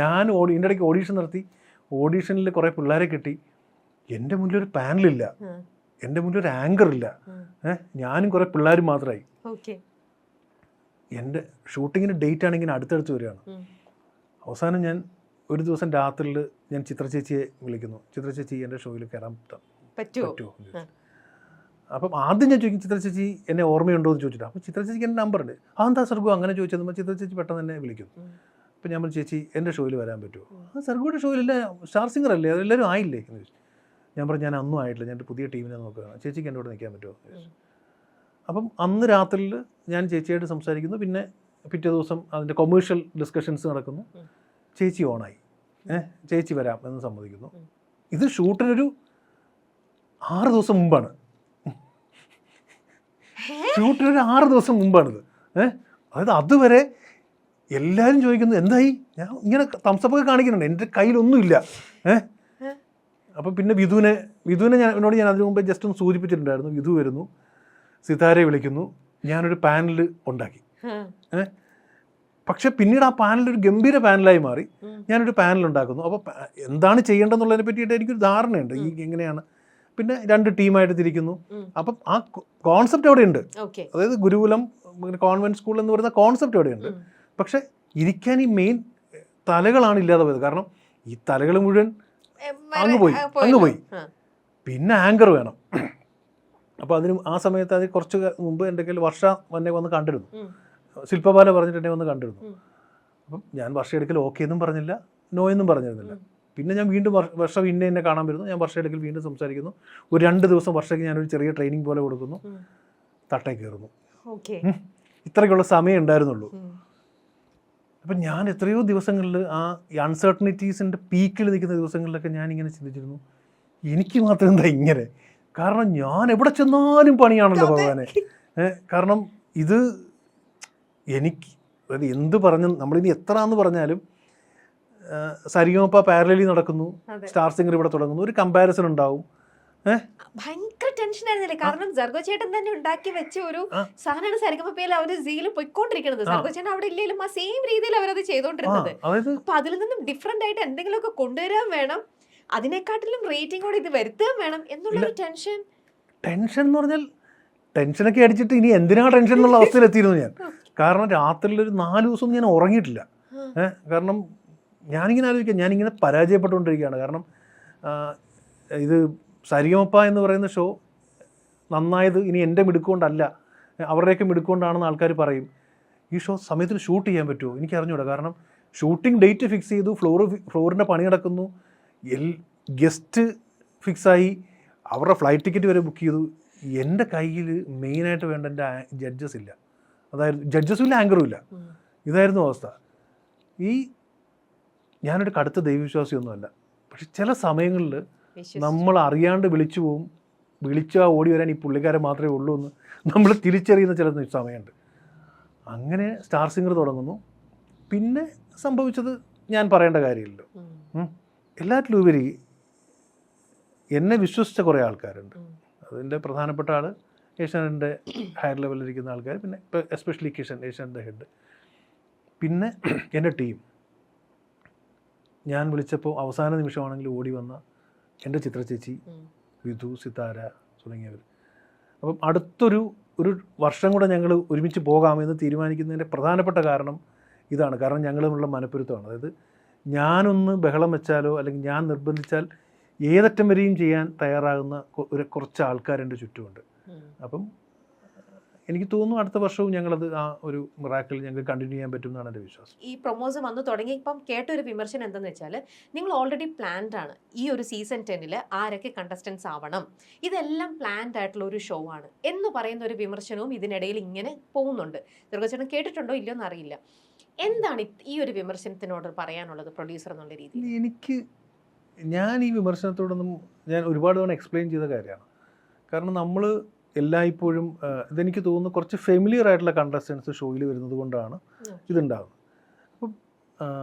ഞാൻ ഇതിൻ്റെ ഇടയ്ക്ക് ഓഡീഷൻ നടത്തി. ഓഡീഷനിൽ കുറേ പിള്ളേരെ കിട്ടി. എൻ്റെ മുന്നിലൊരു പാനലില്ല, എൻ്റെ മുന്നിലൊരു ആങ്കർ ഇല്ല, ഞാനും കുറേ പിള്ളേരും മാത്രമായി. എൻ്റെ ഷൂട്ടിങ്ങിൻ്റെ ഡേറ്റ് ആണെങ്കിൽ അടുത്തടുത്ത് വരികയാണ്. അവസാനം ഞാൻ ഒരു ദിവസം രാത്രിയിൽ ഞാൻ ചിത്ര ചേച്ചിയെ വിളിക്കുന്നു. ചിത്ര ചേച്ചി എൻ്റെ ഷോയിൽ കയറാൻ പറ്റുമോ എന്ന് ചോദിച്ചു. അപ്പം ആദ്യം ഞാൻ ചോദിക്കും ചിത്ര ചേച്ചി എന്നെ ഓർമ്മയുണ്ടോ എന്ന് ചോദിച്ചിട്ട്. അപ്പോൾ ചിത്ര ചേച്ചിക്ക് എൻ്റെ നമ്പറുണ്ട്. എന്താ സർഗു അങ്ങനെ ചോദിച്ചത്? ചിത്ര ചേച്ചി പെട്ടെന്ന് എന്നെ വിളിക്കുന്നു. അപ്പം ഞാൻ പറഞ്ഞു ചേച്ചി എൻ്റെ ഷോയിൽ വരാൻ പറ്റുമോ? സർഗുയുടെ ഷോയിലല്ല, സ്റ്റാർ സിംഗർ അല്ലേ, അതെല്ലാവരും ആയില്ലേ എന്ന് ചോദിച്ചു. ഞാൻ പറഞ്ഞു ഞാൻ അന്നും ആയിട്ടില്ല, ഞാൻ പുതിയ ടീമിനെ നോക്കുകയാണ്, ചേച്ചിക്ക് എൻ്റെ കൂടെ നിൽക്കാൻ പറ്റുമോ എന്ന് ചോദിച്ചു. അപ്പം അന്ന് രാത്രിയിൽ ഞാൻ ചേച്ചിയായിട്ട് സംസാരിക്കുന്നു. പിന്നെ പിറ്റേ ദിവസം അതിൻ്റെ കൊമേഴ്ഷ്യൽ ഡിസ്കഷൻസ് നടക്കുന്നു. ചേച്ചി ഓണായി, ചേച്ചി വരാം എന്ന് സമ്മതിക്കുന്നു. ഇത് ഷൂട്ടിനൊരു 6 ദിവസം മുമ്പാണ്. ഷൂട്ടിനൊരു 6 ദിവസം മുമ്പാണിത്. അതായത് അതുവരെ എല്ലാവരും ചോദിക്കുന്നു എന്തായി, ഞാൻ ഇങ്ങനെ തംസപ്പൊക്കെ കാണിക്കുന്നുണ്ട്, എൻ്റെ കയ്യിലൊന്നുമില്ല. അപ്പം പിന്നെ വിധുവിനെ എന്നോട് ഞാൻ അതിനു മുമ്പേ ജസ്റ്റ് ഒന്ന് സൂചിപ്പിച്ചിട്ടുണ്ടായിരുന്നു. വിധു വരുന്നു, സിതാരയെ വിളിക്കുന്നു, ഞാനൊരു പാനൽ ഉണ്ടാക്കി. പക്ഷെ പിന്നീട് ആ പാനൽ ഒരു ഗംഭീര പാനലായി മാറി. ഞാനൊരു പാനൽ ഉണ്ടാക്കുന്നു. അപ്പോൾ എന്താണ് ചെയ്യേണ്ടതെന്നുള്ളതിനെ പറ്റിയിട്ട് എനിക്കൊരു ധാരണയുണ്ട്, ഈ എങ്ങനെയാണ്. പിന്നെ 2 ടീമായിട്ട് തിരിക്കുന്നു. അപ്പം ആ കോൺസെപ്റ്റ് അവിടെയുണ്ട്. അതായത് ഗുരുകുലം കോൺവെന്റ് സ്കൂൾ എന്ന് പറയുന്ന കോൺസെപ്റ്റ് അവിടെയുണ്ട്. പക്ഷെ ഇരിക്കാൻ ഈ മെയിൻ തലകളാണ് ഇല്ലാതെ പോയത്. കാരണം ഈ തലകൾ മുഴുവൻ അങ്ങ് പോയി. പിന്നെ ആങ്കർ വേണം. അപ്പോൾ ആ സമയത്ത് അത് കുറച്ച് മുമ്പ് എൻ്റെ കയ്യിൽ വർഷ വന്ന് കണ്ടിരുന്നു. ശില്പബാല പറഞ്ഞിട്ട് എന്നെ വന്ന് കണ്ടിരുന്നു. അപ്പം ഞാൻ വർഷ എടുക്കൽ ഓക്കെ എന്നും പറഞ്ഞില്ല, നോ എന്നും പറഞ്ഞിരുന്നില്ല. പിന്നെ ഞാൻ വീണ്ടും വർഷ എന്നെ കാണാൻ വരുന്നു. ഞാൻ വർഷ എടുക്കൽ വീണ്ടും സംസാരിക്കുന്നു. ഒരു 2 ദിവസം വർഷയ്ക്ക് ഞാനൊരു ചെറിയ ട്രെയിനിങ് പോലെ കൊടുക്കുന്നു. തട്ടേ കയറുന്നു. ഇത്രയ്ക്കുള്ള സമയം ഉണ്ടായിരുന്നുള്ളൂ. അപ്പം ഞാൻ എത്രയോ ദിവസങ്ങളിൽ ഈ അൺസർട്ടനിറ്റീസിൻ്റെ പീക്കിൽ നിൽക്കുന്ന ദിവസങ്ങളിലൊക്കെ ഞാനിങ്ങനെ ചിന്തിച്ചിരുന്നു, എനിക്ക് മാത്രം എന്താ ഇങ്ങനെ? കാരണം ഞാൻ എവിടെ ചെന്നാലും പണിയാണല്ലോ ഭഗവാനെ. കാരണം ഇത് എനിക്ക് അതായത് എന്ത് പറഞ്ഞു നമ്മളിനി എത്ര എന്ന് പറഞ്ഞാലും സരിഗമപ്പ പാരലലി നടക്കുന്നു, സ്റ്റാർ സിംഗർ ഇവിടെ തുടങ്ങുന്നു, ഒരു കമ്പാരിസൺ ഉണ്ടാവും. ഭയങ്കര ടെൻഷൻ ആയിരുന്നില്ലേ? കാരണം സർഗോ ചേട്ടൻ തന്നെ ഉണ്ടാക്കി വെച്ച ഒരു സാധനമാണ് സരിഗമപ്പയിൽ അവര് സീല് പോയിക്കൊണ്ടിരിക്കുന്നത്. സർഗോ ചേട്ടൻ അവിടെ ഇല്ലെങ്കിലും ആ സെയിം രീതിയിൽ അവരത് ചെയ്തോണ്ടിരുന്നത്. അപ്പൊ അതിൽ നിന്നും ഡിഫറെന്റ് ആയിട്ട് എന്തെങ്കിലുമൊക്കെ കൊണ്ടുവരാൻ വേണം, അതിനെക്കാട്ടിലും റേറ്റിംഗോടെ ഇത് വരുത്താൻ വേണം എന്നുള്ളൊരു ടെൻഷൻ എന്ന് പറഞ്ഞാൽ ടെൻഷനൊക്കെ അടിച്ചിട്ട് ഇനി എന്തിനാ ടെൻഷൻ എന്നുള്ള അവസ്ഥയിലെത്തിയിരുന്നു ഞാൻ. കാരണം രാത്രിയിൽ ഒരു 4 ദിവസം ഞാൻ ഉറങ്ങിയിട്ടില്ല. കാരണം ഞാനിങ്ങനെ ആലോചിക്കാം, ഞാനിങ്ങനെ പരാജയപ്പെട്ടുകൊണ്ടിരിക്കുകയാണ്. കാരണം ഇത് സരിഗമപ്പ എന്ന് പറയുന്ന ഷോ നന്നായത് ഇനി എൻ്റെ മിടുക്കൊണ്ടല്ല, അവരുടെയൊക്കെ മിടുക്കൊണ്ടാണെന്ന് ആൾക്കാർ പറയും. ഈ ഷോ സമയത്തിന് ഷൂട്ട് ചെയ്യാൻ പറ്റുമോ എനിക്ക് അറിഞ്ഞൂടാ. കാരണം ഷൂട്ടിംഗ് ഡേറ്റ് ഫിക്സ് ചെയ്തു, ഫ്ലോറിൻ്റെ പണി നടക്കുന്നു, ഗസ്റ്റ് ഫിക്സായി, അവരുടെ ഫ്ലൈറ്റ് ടിക്കറ്റ് വരെ ബുക്ക് ചെയ്തു. എൻ്റെ കയ്യിൽ മെയിനായിട്ട് വേണ്ട എൻ്റെ ജഡ്ജസ് ഇല്ല. അതായത് ജഡ്ജസും ഇല്ല, ആങ്കറും ഇല്ല. ഇതായിരുന്നു അവസ്ഥ. ഞാനൊരു കടുത്ത ദൈവവിശ്വാസിയൊന്നുമല്ല, പക്ഷെ ചില സമയങ്ങളിൽ നമ്മൾ അറിയാണ്ട് വിളിച്ചു പോവും. വിളിച്ചാൽ ഓടി വരാൻ ഈ പുള്ളിക്കാരൻ മാത്രമേ ഉള്ളൂ എന്ന് നമ്മൾ തിരിച്ചറിയുന്ന ചില സമയമുണ്ട്. അങ്ങനെ സ്റ്റാർ സിംഗർ തുടങ്ങുന്നു. പിന്നെ സംഭവിച്ചത് ഞാൻ പറയേണ്ട കാര്യമില്ലല്ലോ. എല്ലാറ്റിലും ഉപരി എന്നെ വിശ്വസിച്ച കുറേ ആൾക്കാരുണ്ട്. അതിൻ്റെ പ്രധാനപ്പെട്ട ആൾ ഏഷ്യാനെറ്റിൻ്റെ ഹയർ ലെവലിലിരിക്കുന്ന ആൾക്കാർ, പിന്നെ ഇപ്പോൾ എസ്പെഷ്യലി കിഷൻ, ഏഷ്യാനെറ്റിൻ്റെ ഹെഡ്, പിന്നെ എൻ്റെ ടീം. ഞാൻ വിളിച്ചപ്പോൾ അവസാന നിമിഷമാണെങ്കിൽ ഓടി വന്ന എൻ്റെ ചിത്രചേച്ചി, വിധു, സിതാര തുടങ്ങിയവർ. അപ്പം അടുത്തൊരു വർഷം കൂടെ ഞങ്ങൾ ഒരുമിച്ച് പോകാമെന്ന് തീരുമാനിക്കുന്നതിൻ്റെ പ്രധാനപ്പെട്ട കാരണം ഇതാണ്. കാരണം ഞങ്ങൾ തമ്മിലുള്ള മനപ്പൊരുത്തമാണ്. അതായത് ഞാനൊന്ന് ബഹളം വെച്ചാലോ അല്ലെങ്കിൽ ഞാൻ നിർബന്ധിച്ചാൽ ഏതറ്റം വരെയും ചെയ്യാൻ തയ്യാറാകുന്ന കുറച്ച് ആൾക്കാരെൻ്റെ ചുറ്റുമുണ്ട്. അപ്പം എനിക്ക് തോന്നുന്നു അടുത്ത വർഷവും ഞങ്ങളത് ആ ഒരു മിറാക്കിൾ ഞങ്ങൾക്ക് കണ്ടിന്യൂ ചെയ്യാൻ പറ്റും എന്നാണ് എൻ്റെ വിശ്വാസം. ഈ പ്രൊമോസ് വന്ന് തുടങ്ങി ഇപ്പം കേട്ടൊരു വിമർശനം എന്തെന്ന് വെച്ചാൽ, നിങ്ങൾ ഓൾറെഡി പ്ലാൻഡ് ആണ് ഈ ഒരു സീസൺ 10 ആരൊക്കെ കണ്ടസ്റ്റൻസ് ആവണം, ഇതെല്ലാം പ്ലാൻഡ് ആയിട്ടുള്ള ഒരു ഷോ ആണ് എന്ന് പറയുന്ന ഒരു വിമർശനവും ഇതിനിടയിൽ ഇങ്ങനെ പോകുന്നുണ്ട്. ദുർഗച്ചേട്ടൻ കേട്ടിട്ടുണ്ടോ ഇല്ലയോ എന്ന് അറിയില്ല. എന്താണ് ഈ ഒരു വിമർശനത്തിനോട് പറയാനുള്ളത് പ്രൊഡ്യൂസർ എന്നുള്ള രീതിയിൽ? ഞാൻ ഈ വിമർശനത്തോടൊന്നും ഞാൻ ഒരുപാട് തവണ എക്സ്പ്ലെയിൻ ചെയ്ത കാര്യമാണ്. കാരണം നമ്മൾ എല്ലായ്പ്പോഴും ഇതെനിക്ക് തോന്നുന്നു കുറച്ച് ഫെമിലിയർ ആയിട്ടുള്ള കണ്ടസ്റ്റൻസ് ഷോയിൽ വരുന്നത് കൊണ്ടാണ് ഇതുണ്ടാകുന്നത്. അപ്പം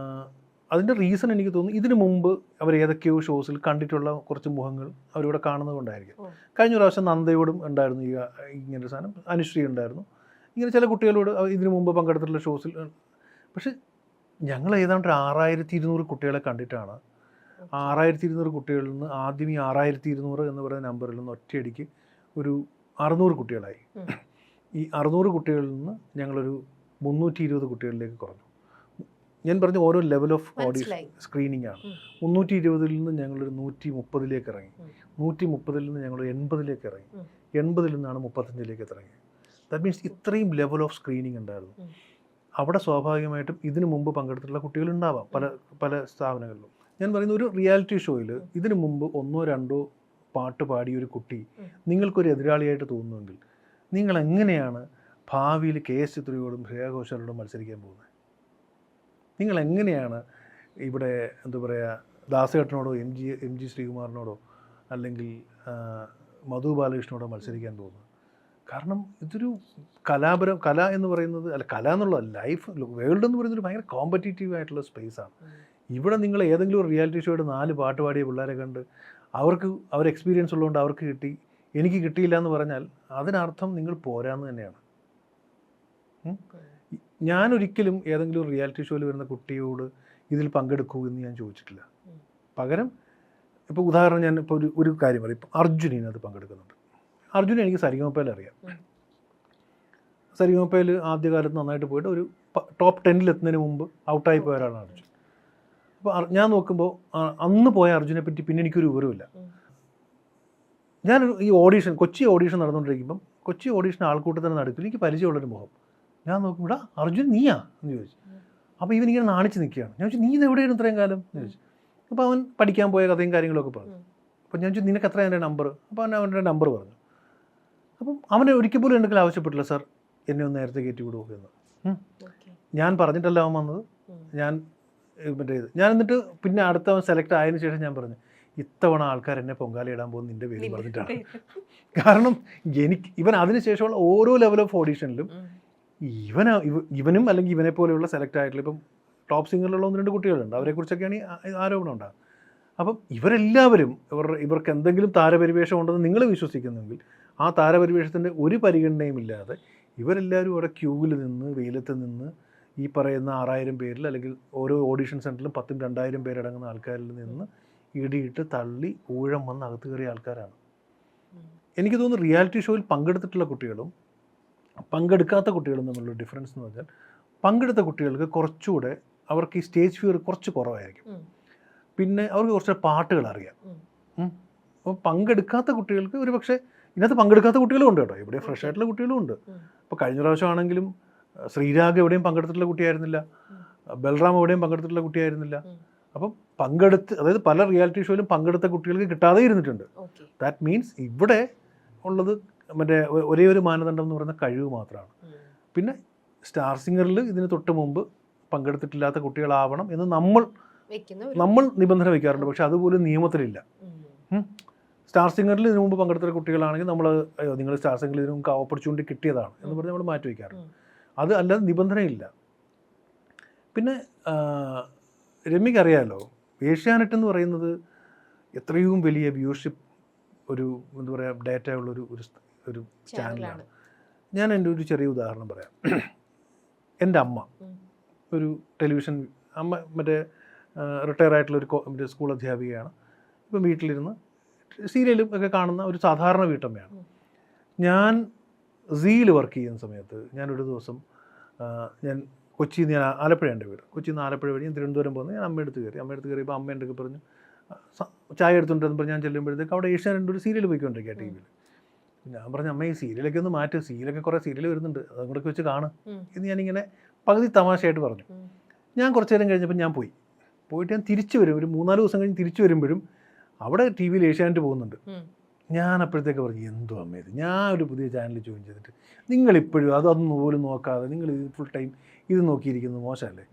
അതിൻ്റെ റീസൺ എനിക്ക് തോന്നുന്നു ഇതിനു മുമ്പ് അവർ ഏതൊക്കെയോ ഷോസിൽ കണ്ടിട്ടുള്ള കുറച്ച് മുഖങ്ങൾ അവരിവിടെ കാണുന്നത് കൊണ്ടായിരിക്കും. കഴിഞ്ഞ പ്രാവശ്യം നന്ദയോടും ഉണ്ടായിരുന്നു ഇങ്ങനൊരു സാധനം, അനുശ്രീ ഉണ്ടായിരുന്നു, ഇങ്ങനെ ചില കുട്ടികളോട് ഇതിനു മുമ്പ് പങ്കെടുത്തിട്ടുള്ള ഷോസിൽ. പക്ഷെ ഞങ്ങൾ ഏതാണ്ട് 6200 കുട്ടികളെ കണ്ടിട്ടാണ് 6200 കുട്ടികളിൽ നിന്ന് ആദ്യം ഈ 6200 എന്ന് പറയുന്ന നമ്പറിൽ നിന്ന് ഒറ്റയടിക്ക് ഒരു 600 കുട്ടികളായി. ഈ 600 കുട്ടികളിൽ നിന്ന് ഞങ്ങളൊരു 320 കുട്ടികളിലേക്ക് കുറഞ്ഞു. ഞാൻ പറഞ്ഞ ഓരോ ലെവൽ ഓഫ് ഓഡിഷൻ സ്ക്രീനിങ് ആണ്. 320 നിന്ന് ഞങ്ങളൊരു 130 ഇറങ്ങി, 130 നിന്ന് ഞങ്ങൾ 80 ഇറങ്ങി, 80 നിന്നാണ് 35 ഇറങ്ങി. ദാറ്റ് മീൻസ് ഇത്രയും ലെവൽ ഓഫ് സ്ക്രീനിങ് ഉണ്ടായിരുന്നു. അവിടെ സ്വാഭാവികമായിട്ടും ഇതിനു മുമ്പ് പങ്കെടുത്തിട്ടുള്ള കുട്ടികളുണ്ടാവാം പല സ്ഥാപനങ്ങളിലും. ഞാൻ പറയുന്ന ഒരു റിയാലിറ്റി ഷോയിൽ ഇതിനു മുമ്പ് 1 or 2 പാട്ട് പാടിയ ഒരു കുട്ടി നിങ്ങൾക്കൊരു എതിരാളിയായിട്ട് തോന്നുമെങ്കിൽ നിങ്ങൾ എങ്ങനെയാണ് ഭാവിയിൽ KS ചിത്രയോടും ശ്രേയ ഘോഷാലോടും മത്സരിക്കാൻ പോകുന്നത്? നിങ്ങൾ എങ്ങനെയാണ് ഇവിടെ എന്താ പറയുക ദാസേട്ടനോടോ എം ജി ശ്രീകുമാറിനോടോ അല്ലെങ്കിൽ മധു ബാലകൃഷ്ണനോടോ മത്സരിക്കാൻ പോകുന്നത്? കാരണം ഇതൊരു കല എന്ന് പറയുന്നത്, അല്ല കല എന്നുള്ള ലൈഫ് വേൾഡ് എന്ന് പറയുന്നത് ഭയങ്കര കോമ്പറ്റീറ്റീവ് ആയിട്ടുള്ള സ്പേസാണ്. ഇവിടെ നിങ്ങൾ ഏതെങ്കിലും ഒരു റിയാലിറ്റി ഷോയുടെ 4 പാട്ട് പാടിയ പിള്ളേരെ കണ്ട് അവർ എക്സ്പീരിയൻസ് ഉള്ളതുകൊണ്ട് അവർക്ക് കിട്ടി, എനിക്ക് കിട്ടിയില്ല എന്ന് പറഞ്ഞാൽ അതിനർത്ഥം നിങ്ങൾ പോരാന്ന് തന്നെയാണ്. ഞാനൊരിക്കലും ഏതെങ്കിലും ഒരു റിയാലിറ്റി ഷോയിൽ വരുന്ന കുട്ടിയോട് ഇതിൽ പങ്കെടുക്കൂ എന്ന് ഞാൻ ചോദിച്ചിട്ടില്ല. പകരം ഇപ്പോൾ ഉദാഹരണം ഞാൻ ഇപ്പോൾ ഒരു കാര്യം പറയും. ഇപ്പോൾ അർജുൻ ഇതിനകത്ത് പങ്കെടുക്കുന്നുണ്ട്. അർജുൻ എനിക്ക് സരിഗമപ്പയിൽ അറിയാം. സരിഗമപ്പയിൽ ആദ്യകാലത്ത് നന്നായിട്ട് പോയിട്ട് ഒരു ടോപ്പ് 10 എത്തുന്നതിന് മുമ്പ് ഔട്ടായി പോയ ഒരാളാണ് അർജുൻ. അപ്പോൾ ഞാൻ നോക്കുമ്പോൾ അന്ന് പോയ അർജുനെ പറ്റി പിന്നെ എനിക്കൊരു വിവരമില്ല. ഞാനൊരു കൊച്ചി ഓഡീഷൻ നടന്നുകൊണ്ടിരിക്കുമ്പം കൊച്ചി ഓഡീഷൻ ആൾക്കൂട്ടത്തിന് നടുക്കിൽ എനിക്ക് പരിചയമുള്ളൊരു മുഖം. ഞാൻ നോക്കുമ്പോൾ അർജുൻ നീയാ എന്ന് ചോദിച്ചു. അപ്പോൾ ഇവനിങ്ങനെ നാണിച്ച് നിൽക്കുകയാണ്. ഞാൻ ചോദിച്ചു നീ ഇത് എവിടെയായിരുന്നു ഇത്രയും കാലം എന്ന് ചോദിച്ചു. അപ്പോൾ അവൻ പഠിക്കാൻ പോയ കഥയും കാര്യങ്ങളൊക്കെ പറഞ്ഞു. അപ്പോൾ ഞാൻ ചോദിച്ചു നിനക്ക് എത്ര എൻ്റെ നമ്പർ? അപ്പോൾ അവൻ്റെ നമ്പർ പറഞ്ഞു. അപ്പം അവനെ ഒരിക്കൽ പോലും എന്തെങ്കിലും ആവശ്യപ്പെട്ടില്ല, സാർ എന്നെ ഒന്ന് നേരത്തെ കയറ്റി വിടുമോ എന്ന്. ഞാൻ പറഞ്ഞിട്ടല്ല അവൻ വന്നത്. ഞാൻ എന്നിട്ട് പിന്നെ അടുത്തവൻ സെലക്ട് ആയതിനു ശേഷം ഞാൻ പറഞ്ഞു ഇത്തവണ ആൾക്കാർ എന്നെ പൊങ്കാലയിടാൻ പോകുന്ന നിൻ്റെ പേര് പറഞ്ഞിട്ടാണ്. കാരണം ഇവൻ അതിനുശേഷമുള്ള ഓരോ ലെവൽ ഓഫ് ഓഡീഷനിലും ഇവനും അല്ലെങ്കിൽ ഇവനെ പോലെയുള്ള സെലക്ട് ആയിട്ടുള്ള ഇപ്പം ടോപ്പ് സിംഗറിലുള്ള 1-2 കുട്ടികളുണ്ട്, അവരെക്കുറിച്ചൊക്കെയാണ് ഈ ആരോപണം ഉണ്ടാകും. അപ്പം ഇവരെല്ലാവരും ഇവർക്ക് എന്തെങ്കിലും താരപരിവേഷം ഉണ്ടെന്ന് നിങ്ങൾ വിശ്വസിക്കുന്നെങ്കിൽ ആ താരപരിവേഷത്തിൻ്റെ ഒരു പരിഗണനയും ഇല്ലാതെ ഇവരെല്ലാവരും അവിടെ ക്യൂവിൽ നിന്ന് വെയിലത്ത് നിന്ന് ഈ പറയുന്ന 6000 പേരിൽ അല്ലെങ്കിൽ ഓരോ ഓഡീഷൻ സെൻറ്ററിലും 10,000-2000 പേരടങ്ങുന്ന ആൾക്കാരിൽ നിന്ന് ഇടിയിട്ട് തള്ളി ഊഴം വന്ന് അകത്ത് കയറിയ ആൾക്കാരാണ്. എനിക്ക് തോന്നുന്നു റിയാലിറ്റി ഷോയിൽ പങ്കെടുത്തിട്ടുള്ള കുട്ടികളും പങ്കെടുക്കാത്ത കുട്ടികളും തമ്മിലുള്ള ഡിഫറൻസ് എന്ന് പറഞ്ഞാൽ പങ്കെടുത്ത കുട്ടികൾക്ക് കുറച്ചുകൂടെ അവർക്ക് ഈ സ്റ്റേജ് ഫിയർ കുറച്ച് കുറവായിരിക്കും. പിന്നെ അവർക്ക് കുറച്ച് പാട്ടുകൾ അറിയാം. അപ്പോൾ പങ്കെടുക്കാത്ത കുട്ടികൾക്ക് ഒരു പക്ഷേ ഇതിനകത്ത് പങ്കെടുക്കാത്ത കുട്ടികളും ഉണ്ട് കേട്ടോ, ഇവിടെ ഫ്രഷ് ആയിട്ടുള്ള കുട്ടികളും ഉണ്ട്. ഇപ്പോൾ കഴിഞ്ഞ പ്രാവശ്യമാണെങ്കിലും ശ്രീരാഗ് എവിടെയും പങ്കെടുത്തിട്ടുള്ള കുട്ടിയായിരുന്നില്ല, ബൽറാം എവിടെയും പങ്കെടുത്തിട്ടുള്ള കുട്ടിയായിരുന്നില്ല. അപ്പം അതായത് പല റിയാലിറ്റി ഷോയിലും പങ്കെടുത്ത കുട്ടികൾക്ക് കിട്ടാതെ ഇരുന്നിട്ടുണ്ട്. ദാറ്റ് മീൻസ് ഇവിടെ ഉള്ളത് മറ്റേ ഒരേ ഒരു മാനദണ്ഡം എന്ന് പറയുന്ന കഴിവ് മാത്രമാണ്. പിന്നെ സ്റ്റാർ സിംഗറിൽ ഇതിന് തൊട്ട് മുമ്പ് പങ്കെടുത്തിട്ടില്ലാത്ത കുട്ടികളാവണം എന്ന് നമ്മൾ നിബന്ധന വയ്ക്കാറുണ്ട്. പക്ഷെ അതുപോലും നിയമത്തിലില്ല. സ്റ്റാർ സിംഗറിൽ ഇതിനു മുമ്പ് പങ്കെടുത്ത കുട്ടികളാണെങ്കിൽ നമ്മൾ നിങ്ങൾ സ്റ്റാർ സിംഗറിൽ ഇതിനു മുമ്പ് ഓപ്പർച്യൂണിറ്റി കിട്ടിയതാണ് എന്ന് പറഞ്ഞ് നമ്മൾ മാറ്റി വയ്ക്കാറുണ്ട്. അത് അല്ലാതെ നിബന്ധനയില്ല. പിന്നെ രമ്യക്ക് അറിയാമല്ലോ, ഏഷ്യാനെറ്റ് എന്ന് പറയുന്നത് എത്രയും വലിയ വ്യൂഷിപ്പ് ഒരു എന്താ പറയുക ഡേറ്റ ഉള്ളൊരു ഒരു ചാനലാണ്. ഞാൻ എൻ്റെ ഒരു ചെറിയ ഉദാഹരണം പറയാം. എൻ്റെ അമ്മ ഒരു ടെലിവിഷൻ അമ്മ മറ്റേ റിട്ടയർ ആയിട്ടുള്ളൊരു സ്കൂൾ അധ്യാപികയാണ്. ഇപ്പം വീട്ടിലിരുന്ന് സീരിയലും ഒക്കെ കാണുന്ന ഒരു സാധാരണ വീട്ടമ്മയാണ്. ഞാൻ സീയിൽ വർക്ക് ചെയ്യുന്ന സമയത്ത് ഞാനൊരു ദിവസം ഞാൻ കൊച്ചിയിൽ നിന്ന് ആലപ്പുഴ എൻ്റെ വീട്, കൊച്ചിയിൽ നിന്ന് ആലപ്പുഴ വഴി ഞാൻ തിരുവനന്തപുരം പോകുന്നത്. ഞാൻ അമ്മയെടുത്ത് കയറിയപ്പോൾ അമ്മ എൻ്റെ പറഞ്ഞു ചായ എടുത്തുകൊണ്ടിരുന്നപ്പോൾ ഞാൻ ചെല്ലുമ്പോഴത്തേക്ക് അവിടെ ഏഷ്യാനെറ്റ് ഒരു സീരിയൽ പോയിക്കൊണ്ടിരിക്കുക ടി വിയിൽ. ഞാൻ പറഞ്ഞു അമ്മ ഈ സീരിയലൊക്കെ ഒന്ന് മാറ്റും, സീരിയലൊക്കെ കുറേ സീരിയൽ വരുന്നുണ്ട്, അതും കൂടെ വെച്ച് കാണും എന്ന് ഞാനിങ്ങനെ പകുതി തമാശയായിട്ട് പറഞ്ഞു. ഞാൻ കുറച്ച് നേരം കഴിഞ്ഞപ്പോൾ ഞാൻ പോയിട്ട് ഞാൻ തിരിച്ചു വരും, ഒരു 3-4 ദിവസം കഴിഞ്ഞ് തിരിച്ചു വരുമ്പോഴും അവിടെ ടി വിയിൽ ഏഷ്യാനെറ്റ് പോകുന്നുണ്ട്. ഞാൻ അപ്പോഴത്തേക്ക് പറഞ്ഞു എന്തോ അമ്മ ഇത്, ഞാൻ ഒരു പുതിയ ചാനൽ ജോയിൻ ചെയ്തിട്ട് നിങ്ങളിപ്പോഴും അതൊന്നും പോലും നോക്കാതെ നിങ്ങൾ ഫുൾ ടൈം ഇത് നോക്കിയിരിക്കുന്നത് മോശമല്ലേ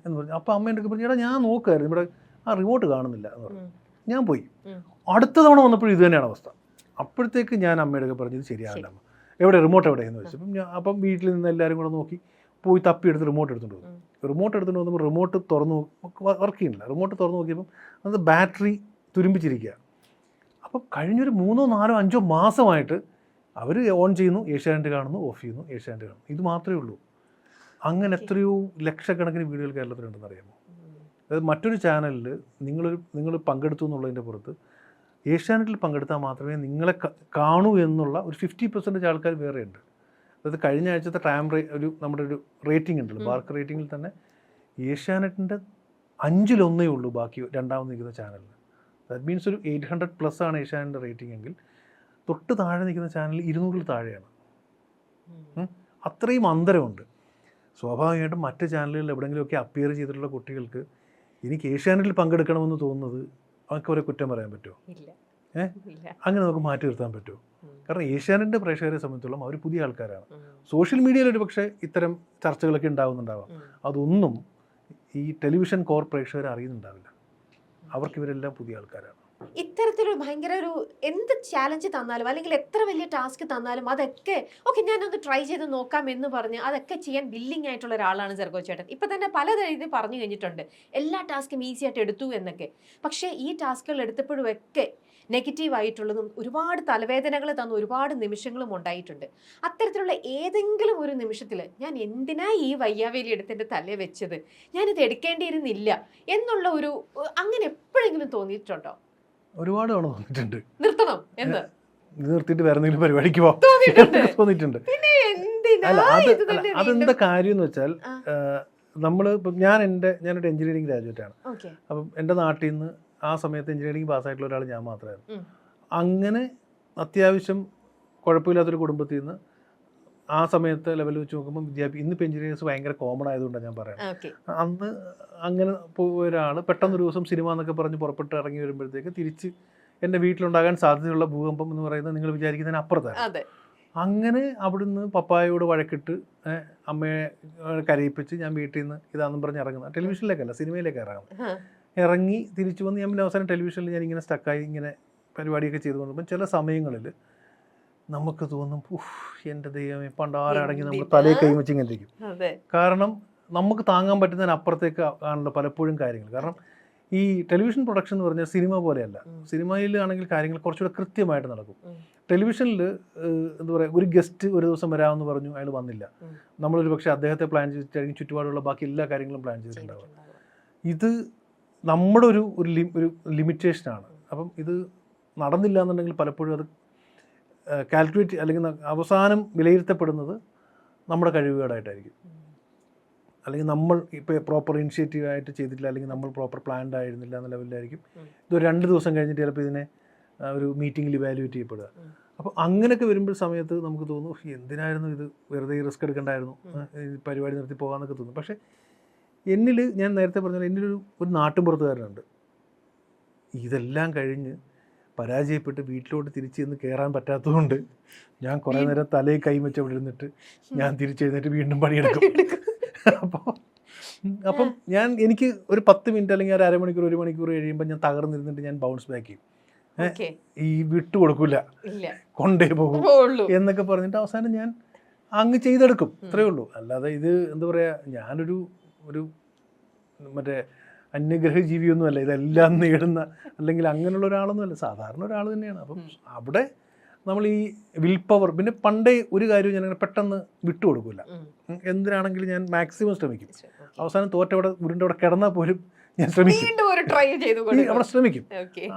എന്ന് പറഞ്ഞു. അപ്പോൾ അമ്മ എൻ്റെ പറഞ്ഞു എടാ ഞാൻ നോക്കുമായിരുന്നു, ഇവിടെ ആ റിമോട്ട് കാണുന്നില്ല എന്ന് പറഞ്ഞു. ഞാൻ പോയി. അടുത്ത തവണ വന്നപ്പോഴും ഇത് തന്നെയാണ് അവസ്ഥ. അപ്പോഴത്തേക്ക് ഞാൻ അമ്മയുടെ പറഞ്ഞു ഇത് ശരിയാവില്ല അമ്മ, എവിടെ റിമോട്ട് എവിടെയെന്ന് ചോദിച്ചപ്പം അപ്പം വീട്ടിൽ നിന്ന് എല്ലാവരും കൂടെ നോക്കി പോയി തപ്പിയെടുത്ത് റിമോട്ട് എടുത്തുകൊണ്ട് വന്നു. റിമോട്ട് എടുത്തുകൊണ്ട് വന്നപ്പോൾ റിമോട്ട് തുറന്നു വർക്ക് ചെയ്യുന്നില്ല. റിമോട്ട് തുറന്നു നോക്കിയപ്പം അത് ബാറ്ററി തുരുമ്പിച്ചിരിക്കുക. അപ്പം കഴിഞ്ഞൊരു 3, 4, 5 മാസമായിട്ട് അവർ ഓൺ ചെയ്യുന്നു, ഏഷ്യാനെറ്റ് കാണുന്നു, ഓഫ് ചെയ്യുന്നു, ഏഷ്യാനെറ്റ് കാണുന്നു. ഇത് മാത്രമേ ഉള്ളൂ. അങ്ങനെ എത്രയോ ലക്ഷക്കണക്കിന് വീഡിയോകൾ കേരളത്തിലുണ്ടെന്ന് അറിയാമോ? അതായത് മറ്റൊരു ചാനലിൽ നിങ്ങൾ പങ്കെടുത്തു എന്നുള്ളതിൻ്റെ പുറത്ത് ഏഷ്യാനെറ്റിൽ പങ്കെടുത്താൽ മാത്രമേ നിങ്ങളെ കാണൂ എന്നുള്ള ഒരു 50% ആൾക്കാർ വേറെയുണ്ട്. അതായത് കഴിഞ്ഞ ആഴ്ചത്തെ നമ്മുടെ ഒരു റേറ്റിംഗ് ഉണ്ടല്ലോ, ബാർക്ക് റേറ്റിങ്ങിൽ തന്നെ ഏഷ്യാനെറ്റിൻ്റെ 5-1 ഉള്ളൂ ബാക്കി രണ്ടാമത് നിൽക്കുന്ന ചാനലിൽ. ദാറ്റ് മീൻസ് ഒരു 800+ ആണ് ഏഷ്യാനെറ്റിൻ്റെ റേറ്റിംഗ് എങ്കിൽ തൊട്ട് താഴെ നിൽക്കുന്ന ചാനൽ 200 താഴെയാണ്. അത്രയും അന്തരമുണ്ട്. സ്വാഭാവികമായിട്ടും മറ്റ് ചാനലുകളിൽ എവിടെയെങ്കിലുമൊക്കെ അപ്പിയർ ചെയ്തിട്ടുള്ള കുട്ടികൾക്ക് എനിക്ക് ഏഷ്യാനെറ്റിൽ പങ്കെടുക്കണമെന്ന് തോന്നുന്നത് അവർക്ക് അവരെ കുറ്റം പറയാൻ പറ്റുമോ? അങ്ങനെ നമുക്ക് മാറ്റി നിർത്താൻ പറ്റുമോ? കാരണം ഏഷ്യാനെറ്റിൻ്റെ പ്രേക്ഷകരെ സംബന്ധിച്ചോളം അവർ പുതിയ ആൾക്കാരാണ്. സോഷ്യൽ മീഡിയയിൽ ഒരു പക്ഷേ ഇത്തരം ചർച്ചകളൊക്കെ ഉണ്ടാകുന്നുണ്ടാവാം. അതൊന്നും ഈ ടെലിവിഷൻ കോർ പ്രേക്ഷകരെ അറിയുന്നുണ്ടാവില്ല. അവർക്ക് ഇവരെല്ലാം പുതിയ ആൾക്കാരാണ്. ഇത്തരത്തിലൊരു ഭയങ്കര ഒരു എന്ത് ചാലഞ്ച് തന്നാലും അല്ലെങ്കിൽ എത്ര വലിയ ടാസ്ക് തന്നാലും അതൊക്കെ ഓക്കെ ഞാനൊന്ന് ട്രൈ ചെയ്ത് നോക്കാം എന്ന് പറഞ്ഞ് അതൊക്കെ ചെയ്യാൻ വില്ലിങ് ആയിട്ടുള്ള ഒരാളാണ് സെർഗോ ചേട്ടൻ. ഇപ്പം തന്നെ പല രീതിയിൽ പറഞ്ഞു കഴിഞ്ഞിട്ടുണ്ട് എല്ലാ ടാസ്കും ഈസി ആയിട്ട് എടുത്തു എന്നൊക്കെ. പക്ഷേ ഈ ടാസ്കുകൾ എടുത്തപ്പോഴും ഒക്കെ നെഗറ്റീവ് ആയിട്ടുള്ളതും ഒരുപാട് തലവേദനകൾ തന്ന ഒരുപാട് നിമിഷങ്ങളും ഉണ്ടായിട്ടുണ്ട്. അത്തരത്തിലുള്ള ഏതെങ്കിലും ഒരു നിമിഷത്തിൽ ഞാൻ എന്തിനാ ഈ വയ്യാവേലി എടുത്തിൻ്റെ തലേ വെച്ചത്, ഞാനിത് എടുക്കേണ്ടിയിരുന്നില്ല എന്നുള്ള ഒരു അങ്ങനെ എപ്പോഴെങ്കിലും തോന്നിയിട്ടുണ്ടോ? ഒരുപാട് തവണ തോന്നിയിട്ടുണ്ട്. നിർത്തണം എന്ന് നിർത്തിയിട്ട് വേറെ എന്തെങ്കിലും പരിപാടിക്ക് പോകാം തോന്നിയിട്ടുണ്ട്. അല്ല അതെന്താ കാര്യം എന്ന് വെച്ചാൽ നമ്മൾ ഇപ്പം ഞാനൊരു എഞ്ചിനീയറിംഗ് ഗ്രാജുവേറ്റ് ആണ്. അപ്പം എൻ്റെ നാട്ടിൽ നിന്ന് ആ സമയത്ത് എഞ്ചിനീയറിംഗ് പാസ്സായിട്ടുള്ള ഒരാൾ ഞാൻ മാത്രമായിരുന്നു. അങ്ങനെ അത്യാവശ്യം കുഴപ്പമില്ലാത്തൊരു കുടുംബത്തിൽ നിന്ന് ആ സമയത്തെ ലെവൽ വെച്ച് നോക്കുമ്പോൾ ഇന്നിപ്പോൾ എഞ്ചിനീയേഴ്സ് ഭയങ്കര കോമൺ ആയതുകൊണ്ടാണ് ഞാൻ പറയുന്നത്. അന്ന് അങ്ങനെ പോയ ഒരാൾ പെട്ടെന്നൊരു ദിവസം സിനിമ എന്നൊക്കെ പറഞ്ഞ് പുറപ്പെട്ട് ഇറങ്ങി വരുമ്പോഴത്തേക്ക് തിരിച്ച് എൻ്റെ വീട്ടിലുണ്ടാകാൻ സാധ്യതയുള്ള ഭൂകമ്പം എന്ന് പറയുന്നത് നിങ്ങൾ വിചാരിക്കുന്നതിന് അപ്പുറത്താണ്. അങ്ങനെ അവിടുന്ന് പപ്പായോട് വഴക്കിട്ട് അമ്മയെ കരയിപ്പിച്ച് ഞാൻ വീട്ടിൽ നിന്ന് ഇതാണെന്നും പറഞ്ഞ് ഇറങ്ങുന്നത്. ടെലിവിഷനിലേക്കല്ല, സിനിമയിലേക്ക് ഇറങ്ങി തിരിച്ചു വന്ന് ഞാൻ പിന്നെ അവസാനം ടെലിവിഷനിൽ ഞാൻ ഇങ്ങനെ സ്റ്റക്കായി ഇങ്ങനെ പരിപാടിയൊക്കെ ചെയ്തു കൊണ്ടുപോകുമ്പോൾ ചില സമയങ്ങളിൽ നമുക്ക് തോന്നും എൻ്റെ ദൈവമേ പണ്ടാരടങ്ങി നമ്മൾ തലയിൽ കൈവച്ച് ഇങ്ങനെ ഇരിക്കും. കാരണം നമുക്ക് താങ്ങാൻ പറ്റുന്നതിനപ്പുറത്തേക്ക് ആണല്ലോ പലപ്പോഴും കാര്യങ്ങൾ. കാരണം ഈ ടെലിവിഷൻ പ്രൊഡക്ഷൻ എന്ന് പറഞ്ഞാൽ സിനിമ പോലെയല്ല. സിനിമയിലാണെങ്കിൽ കാര്യങ്ങൾ കുറച്ചുകൂടെ കൃത്യമായിട്ട് നടക്കും. ടെലിവിഷനിൽ എന്താ പറയുക, ഒരു ഗസ്റ്റ് ഒരു ദിവസം വരാമെന്ന് പറഞ്ഞു, അയാൾ വന്നില്ല. നമ്മളൊരു പക്ഷേ അദ്ദേഹത്തെ പ്ലാൻ ചെയ്തിട്ടായിരിക്കും ചുറ്റുപാടുള്ള ബാക്കി എല്ലാ കാര്യങ്ങളും പ്ലാൻ ചെയ്തിട്ടുണ്ടാവുക. ഇത് നമ്മുടെ ഒരു ലിമിറ്റേഷനാണ്. അപ്പം ഇത് നടന്നില്ല എന്നുണ്ടെങ്കിൽ പലപ്പോഴും അത് കാൽക്കുലേറ്റ് അല്ലെങ്കിൽ അവസാനം വിലയിരുത്തപ്പെടുന്നത് നമ്മുടെ കഴിവുകേടായിട്ടായിരിക്കും. അല്ലെങ്കിൽ നമ്മൾ ഇപ്പോൾ പ്രോപ്പർ ഇനിഷ്യേറ്റീവ് ആയിട്ട് ചെയ്തിട്ടില്ല, അല്ലെങ്കിൽ നമ്മൾ പ്രോപ്പർ പ്ലാൻഡ് ആയിരുന്നില്ല എന്ന ലെവലിലായിരിക്കും. ഇതൊരു 2 ദിവസം കഴിഞ്ഞിട്ട് ചിലപ്പോൾ ഇതിനെ ഒരു മീറ്റിങ്ങിൽ ഇവാലുവേറ്റ് ചെയ്യപ്പെടുക. അപ്പോൾ അങ്ങനെയൊക്കെ വരുമ്പോൾ സമയത്ത് നമുക്ക് തോന്നും എന്തിനായിരുന്നു ഇത്, വെറുതെ ഈ റിസ്ക് എടുക്കണ്ടായിരുന്നു, ഈ പരിപാടി നിർത്തി പോകാമെന്നൊക്കെ തോന്നും. പക്ഷേ എന്നിൽ, ഞാൻ നേരത്തെ പറഞ്ഞാൽ ഒരു നാട്ടുമ്പുറത്തുകാരനുണ്ട്. ഇതെല്ലാം കഴിഞ്ഞ് പരാജയപ്പെട്ട് വീട്ടിലോട്ട് തിരിച്ച് ചെന്ന് കയറാൻ പറ്റാത്തതുകൊണ്ട് ഞാൻ കുറേ നേരം തലയിൽ കൈവച്ച് അവിടെ ഇരുന്നിട്ട് ഞാൻ തിരിച്ചെഴുന്നേറ്റ് വീണ്ടും പണിയെടുക്കും. അപ്പം എനിക്ക് ഒരു 10 മിനിറ്റ് അല്ലെങ്കിൽ ഒരു അരമണിക്കൂർ 1 മണിക്കൂർ കഴിയുമ്പോൾ ഞാൻ തകർന്നിരുന്നിട്ട് ഞാൻ ബൗൺസ് ബാക്ക് ചെയ്യും. ഈ വിട്ടു കൊടുക്കില്ല, കൊണ്ടേ പോകും എന്നൊക്കെ പറഞ്ഞിട്ട് അവസാനം ഞാൻ അങ്ങ് ചെയ്തെടുക്കും. ഇത്രയേ ഉള്ളൂ. അല്ലാതെ ഇത് എന്താ പറയുക, ഞാനൊരു മറ്റേ അന്യഗ്രഹ ജീവിയൊന്നുമല്ല, ഇതെല്ലാം നേടുന്ന അല്ലെങ്കിൽ അങ്ങനെയുള്ള ഒരാളൊന്നുമല്ല, സാധാരണ ഒരാൾ തന്നെയാണ്. അപ്പം അവിടെ നമ്മൾ ഈ വിൽ പവർ, പിന്നെ പണ്ടേ ഒരു കാര്യവും ഞാൻ പെട്ടെന്ന് വിട്ടുകൊടുക്കില്ല. എന്തിനാണെങ്കിലും ഞാൻ മാക്സിമം ശ്രമിക്കും. അവസാനം തോറ്റവിടെ ഉരുണ്ടവിടെ കിടന്നാൽ പോലും ഞാൻ ശ്രമിക്കും, അവിടെ ശ്രമിക്കും.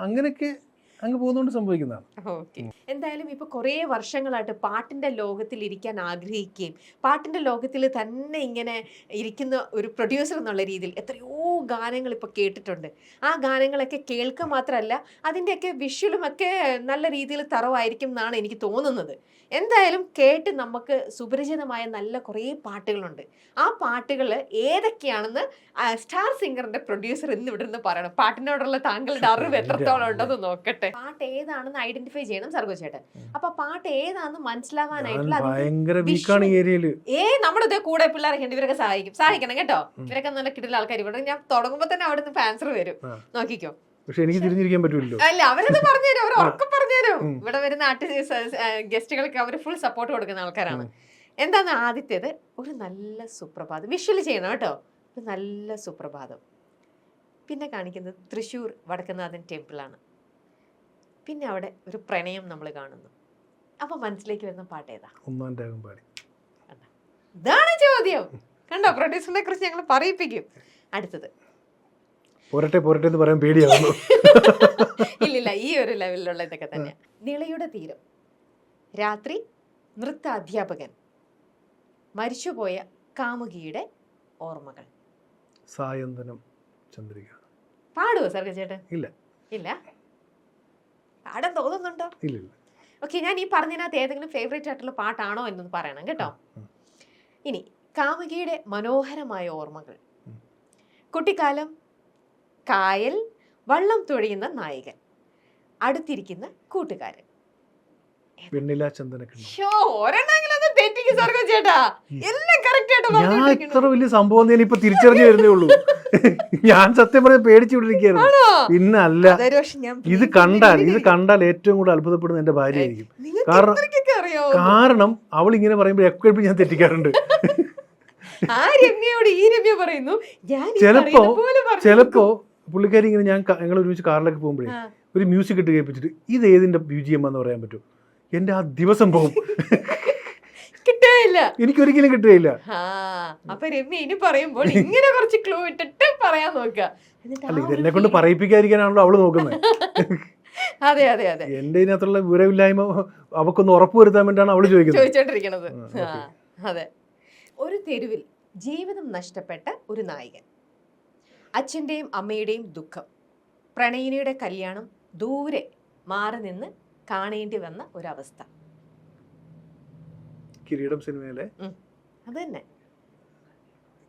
അങ്ങനെയൊക്കെ അങ്ങ് പോകുന്നതുകൊണ്ട് സംഭവിക്കുന്നതാണ്. എന്തായാലും ഇപ്പൊ കുറേ വർഷങ്ങളായിട്ട് പാട്ടിന്റെ ലോകത്തിൽ ഇരിക്കാൻ ആഗ്രഹിക്കുകയും പാട്ടിന്റെ ലോകത്തിൽ തന്നെ ഇങ്ങനെ ഇരിക്കുന്ന ഒരു പ്രൊഡ്യൂസർ എന്നുള്ള രീതിയിൽ എത്രയോ ഗാനങ്ങൾ ഇപ്പൊ കേട്ടിട്ടുണ്ട്. ആ ഗാനങ്ങളൊക്കെ കേൾക്കുക മാത്രമല്ല അതിൻ്റെയൊക്കെ വിഷ്വലുമൊക്കെ നല്ല രീതിയിൽ തറവായിരിക്കും എന്നാണ് എനിക്ക് തോന്നുന്നത്. എന്തായാലും കേട്ട് നമുക്ക് സുപരിചിതമായ നല്ല കുറേ പാട്ടുകളുണ്ട്. ആ പാട്ടുകൾ ഏതൊക്കെയാണെന്ന് സ്റ്റാർ സിംഗറിന്റെ പ്രൊഡ്യൂസർ ഇന്ന് ഇവിടെ നിന്ന് പറയണം. പാട്ടിനോടുള്ള താങ്കളുടെ അറിവ് എത്രത്തോളം ഉണ്ടെന്ന് നോക്കട്ടെ. പാട്ട് ഏതാണെന്ന് ഐഡന്റിഫൈ ചെയ്യണം സർഗോ ചേട്ടൻ. അപ്പൊ പാട്ട് ഏതാണെന്ന് മനസ്സിലാവാനായിട്ടുള്ള നമ്മുടെ കൂടെ പിള്ളേരൊക്കെ ഉണ്ട്, ഇവരൊക്കെ സഹായിക്കണം കേട്ടോ. ഇവരൊക്കെ നല്ല കിട്ടുന്ന ആൾക്കാർ. ഇവിടെ ഞാൻ തുടങ്ങുമ്പോ തന്നെ അവിടെ നിന്ന് ആൻസർ വരും, നോക്കിക്കോ. പക്ഷെ എനിക്ക് തിരിഞ്ഞിരിക്കാൻ പറ്റില്ലല്ലോ. അല്ല, അവരത് പറഞ്ഞുതരും, അവർ ഉറക്കം പറഞ്ഞുതരും. ഇവിടെ വരുന്ന ഗസ്റ്റുകൾക്ക് അവർ ഫുൾ സപ്പോർട്ട് കൊടുക്കുന്ന ആൾക്കാരാണ്. എന്താണ് ആദ്യത്തേത്? ഒരു നല്ല സുപ്രഭാതം വിഷ്വൽ ചെയ്യണം കേട്ടോ. ഒരു നല്ല സുപ്രഭാതം. പിന്നെ കാണിക്കുന്നത് തൃശ്ശൂർ വടക്കുന്നാഥൻ ടെമ്പിളാണ്. പിന്നെ അവിടെ ഒരു പ്രണയം നമ്മൾ കാണുന്നു. അപ്പൊ മനസ്സിലേക്ക് വരുന്ന പാട്ട് ഏതാ? ഇതാണ് ചോദ്യം. കണ്ടോ, പ്രൊഡ്യൂസറിനെ കുറിച്ച് ഞങ്ങൾ പറയിപ്പിക്കും. അടുത്തത് പോരട്ടെ എന്ന് പറയാൻ പേടിയാവുന്നു. ഇല്ലില്ല, ഈ ഒരു ലെവലിലുള്ള ഇതൊക്കെ തന്നെയാ. നിളയുടെ തീരം, രാത്രി, നൃത്ത അധ്യാപകൻ, മരിച്ചുപോയ കാമുകിയുടെ ഓർമ്മകൾ, സായന്തനം, ചന്ദ്രിക. പാടുവോ സർഗ ചേട്ടൻ? ഇല്ല. പാടാൻ തോന്നുന്നുണ്ടോ? ഇല്ല. ഓക്കെ, ഞാൻ ഈ പറഞ്ഞതിനകത്ത് ഏതെങ്കിലും ഫേവറേറ്റ് ആയിട്ടുള്ള പാട്ടാണോ എന്നൊന്ന് പറയണം കേട്ടോ. ഇനി കാമുകിയുടെ മനോഹരമായ ഓർമ്മകൾ, കുട്ടിക്കാലം, കായൽ, വള്ളം തുഴയുന്ന നായകൻ, അടുത്തിരിക്കുന്ന കൂട്ടുകാരൻ. ഇത്ര വലിയ സംഭവം ഇപ്പൊ തിരിച്ചറിഞ്ഞു വരുന്നേ ഉള്ളൂ. ഞാൻ സത്യം പറഞ്ഞ പേടിച്ചുകൊണ്ടിരിക്കുകയായിരുന്നു. പിന്നെ അല്ല, ഇത് കണ്ടാൽ ഏറ്റവും കൂടുതൽ അത്ഭുതപ്പെടുന്ന എന്റെ ഭാര്യയായിരിക്കും. കാരണം അവൾ ഇങ്ങനെ പറയുമ്പോൾ എപ്പോഴും ഞാൻ തെറ്റിക്കാറുണ്ട്. ചിലപ്പോ പുള്ളിക്കാരി ഇങ്ങനെ ഞങ്ങൾ ഒരുമിച്ച് കാറിലൊക്കെ പോകുമ്പോഴേ ഒരു മ്യൂസിക് ഇട്ട് കേൾപ്പിച്ചിട്ട് ഇത് ഏതിന്റെ BGM എന്ന് പറയാൻ പറ്റും. എന്റെ ആ ദിവസം പോകും, എനിക്കൊരിക്കലും കിട്ടുകയില്ല. അപ്പൊ രമ്യ ഇനി പറയുമ്പോൾ ഇങ്ങനെ കുറച്ച് ക്ലൂ ഇട്ടിട്ട് പറയാൻ നോക്കുക. അല്ല, ഇതെന്നെ കൊണ്ട് പറയിപ്പിക്കാതിരിക്കാനാണല്ലോ അവള് നോക്കുന്നത്. അതെ എന്റെ ഇതിനകത്തുള്ള വിവരമില്ലായ്മ അവക്കൊന്ന് ഉറപ്പുവരുത്താൻ വേണ്ടിയാണ് അവള് ചോദിച്ചോണ്ടിരിക്കുന്നത്. അതെ. ഒരു തെരുവിൽ ജീവിതം നഷ്ടപ്പെട്ട ഒരു നായകൻ, അച്ഛൻ്റെയും അമ്മയുടെയും ദുഃഖം, പ്രണയിനിയുടെ കല്യാണം ദൂരെ മാറി നിന്ന് കാണേണ്ടി വന്ന ഒരവസ്ഥ. കിരീടം സിനിമയിലെ അത് തന്നെ,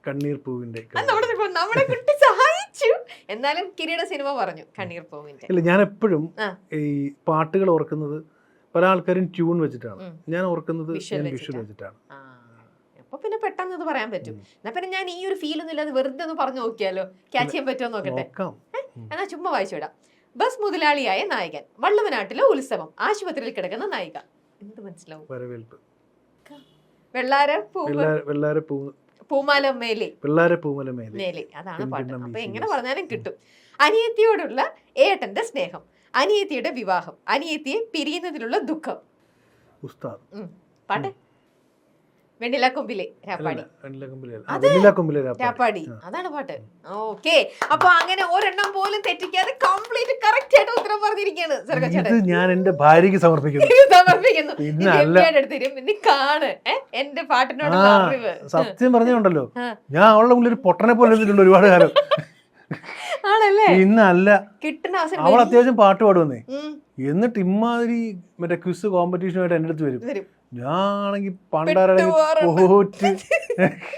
കണ്ണീർ പൂവിന്റെ. നമ്മുടെ കുട്ടി സഹായിച്ചു. എന്നാലും കിരീട സിനിമ പറഞ്ഞു കണ്ണീർ പൂവിന്റെ. ഇല്ല, ഞാൻ എപ്പോഴും ഈ പാട്ടുകൾ ഓർക്കുന്നത് പല ആൾക്കാരും ട്യൂൺ വെച്ചിട്ടാണ്, ഞാൻ ഓർക്കുന്നത് വിഷ്വൽ വെച്ചിട്ടാണ്. അപ്പൊ പിന്നെ പെട്ടെന്ന് ഇത് പറയാൻ പറ്റും. എന്നാ പിന്നെ ഞാൻ ഈ ഒരു ഫീൽ ഒന്നും ഇല്ലാതെ വെറുതെ ഒന്ന് പറഞ്ഞു നോക്കിയാലോ, ക്യാച്ച് ചെയ്യാൻ പറ്റുമോ നോക്കട്ടെ. എന്നാ ചുമ്മാ വായിച്ചു വിടാം. ബസ് മുതലാളിയായ നായകൻ, വള്ളുവനാട്ടിലെ ഉത്സവം, ആശുപത്രിയിൽ കിടക്കുന്ന നായിക. എന്ത് മനസ്സിലാവും? വരവേൽപ്പ്, പൂമാല മേലെ, അതാണ് പാട്ട്. അപ്പൊ എങ്ങനെ പറഞ്ഞാലും കിട്ടും. അനിയത്തിയോടുള്ള ഏട്ടന്റെ സ്നേഹം, അനിയത്തിയുടെ വിവാഹം, അനിയത്തിയെ പിരിയുന്നതിലുള്ള ദുഃഖം. പാട്ട് വെണ്ണിലാക്കൊമ്പിലെ രാപ്പാടി, അതാണ് പാട്ട്. ഓക്കെ, അപ്പൊ അങ്ങനെ ഒരെണ്ണം പോലും തെറ്റിക്കാതെ കംപ്ലീറ്റ് കറക്റ്റ് ആയിട്ട് ഉത്തരം പറഞ്ഞിരിക്കുകയാണ് സർഗ ചേട്ടൻ. ഞാൻ എന്റെ ഭാര്യക്ക് സമർപ്പിക്കുന്നു. നീ കാണ് എന്റെ പാട്ടിനോടുള്ള അറിവ്. സത്യം പറഞ്ഞുണ്ടല്ലോ, ഞാൻ അവളുടെ മുന്നിൽ ഒരു പൊട്ടനെ പോലെ ഒരുപാട് കാലം. ആണല്ലേ പിന്നല്ല, കിട്ടുന്ന അവസരം അവൾ അത്യാവശ്യം പാട്ട് പാടുവന്നേ. ഉം, എന്നിട്ട് ഇമ്മാതിരി മറ്റേ ക്വിസ് കോമ്പറ്റീഷനുമായിട്ട് എൻ്റെ അടുത്ത് വരും. വരും. ഞാനാണെങ്കിൽ പണ്ടാരാണെങ്കിൽ പെട്ടുപോകാറുണ്ട്. പോറ്റ്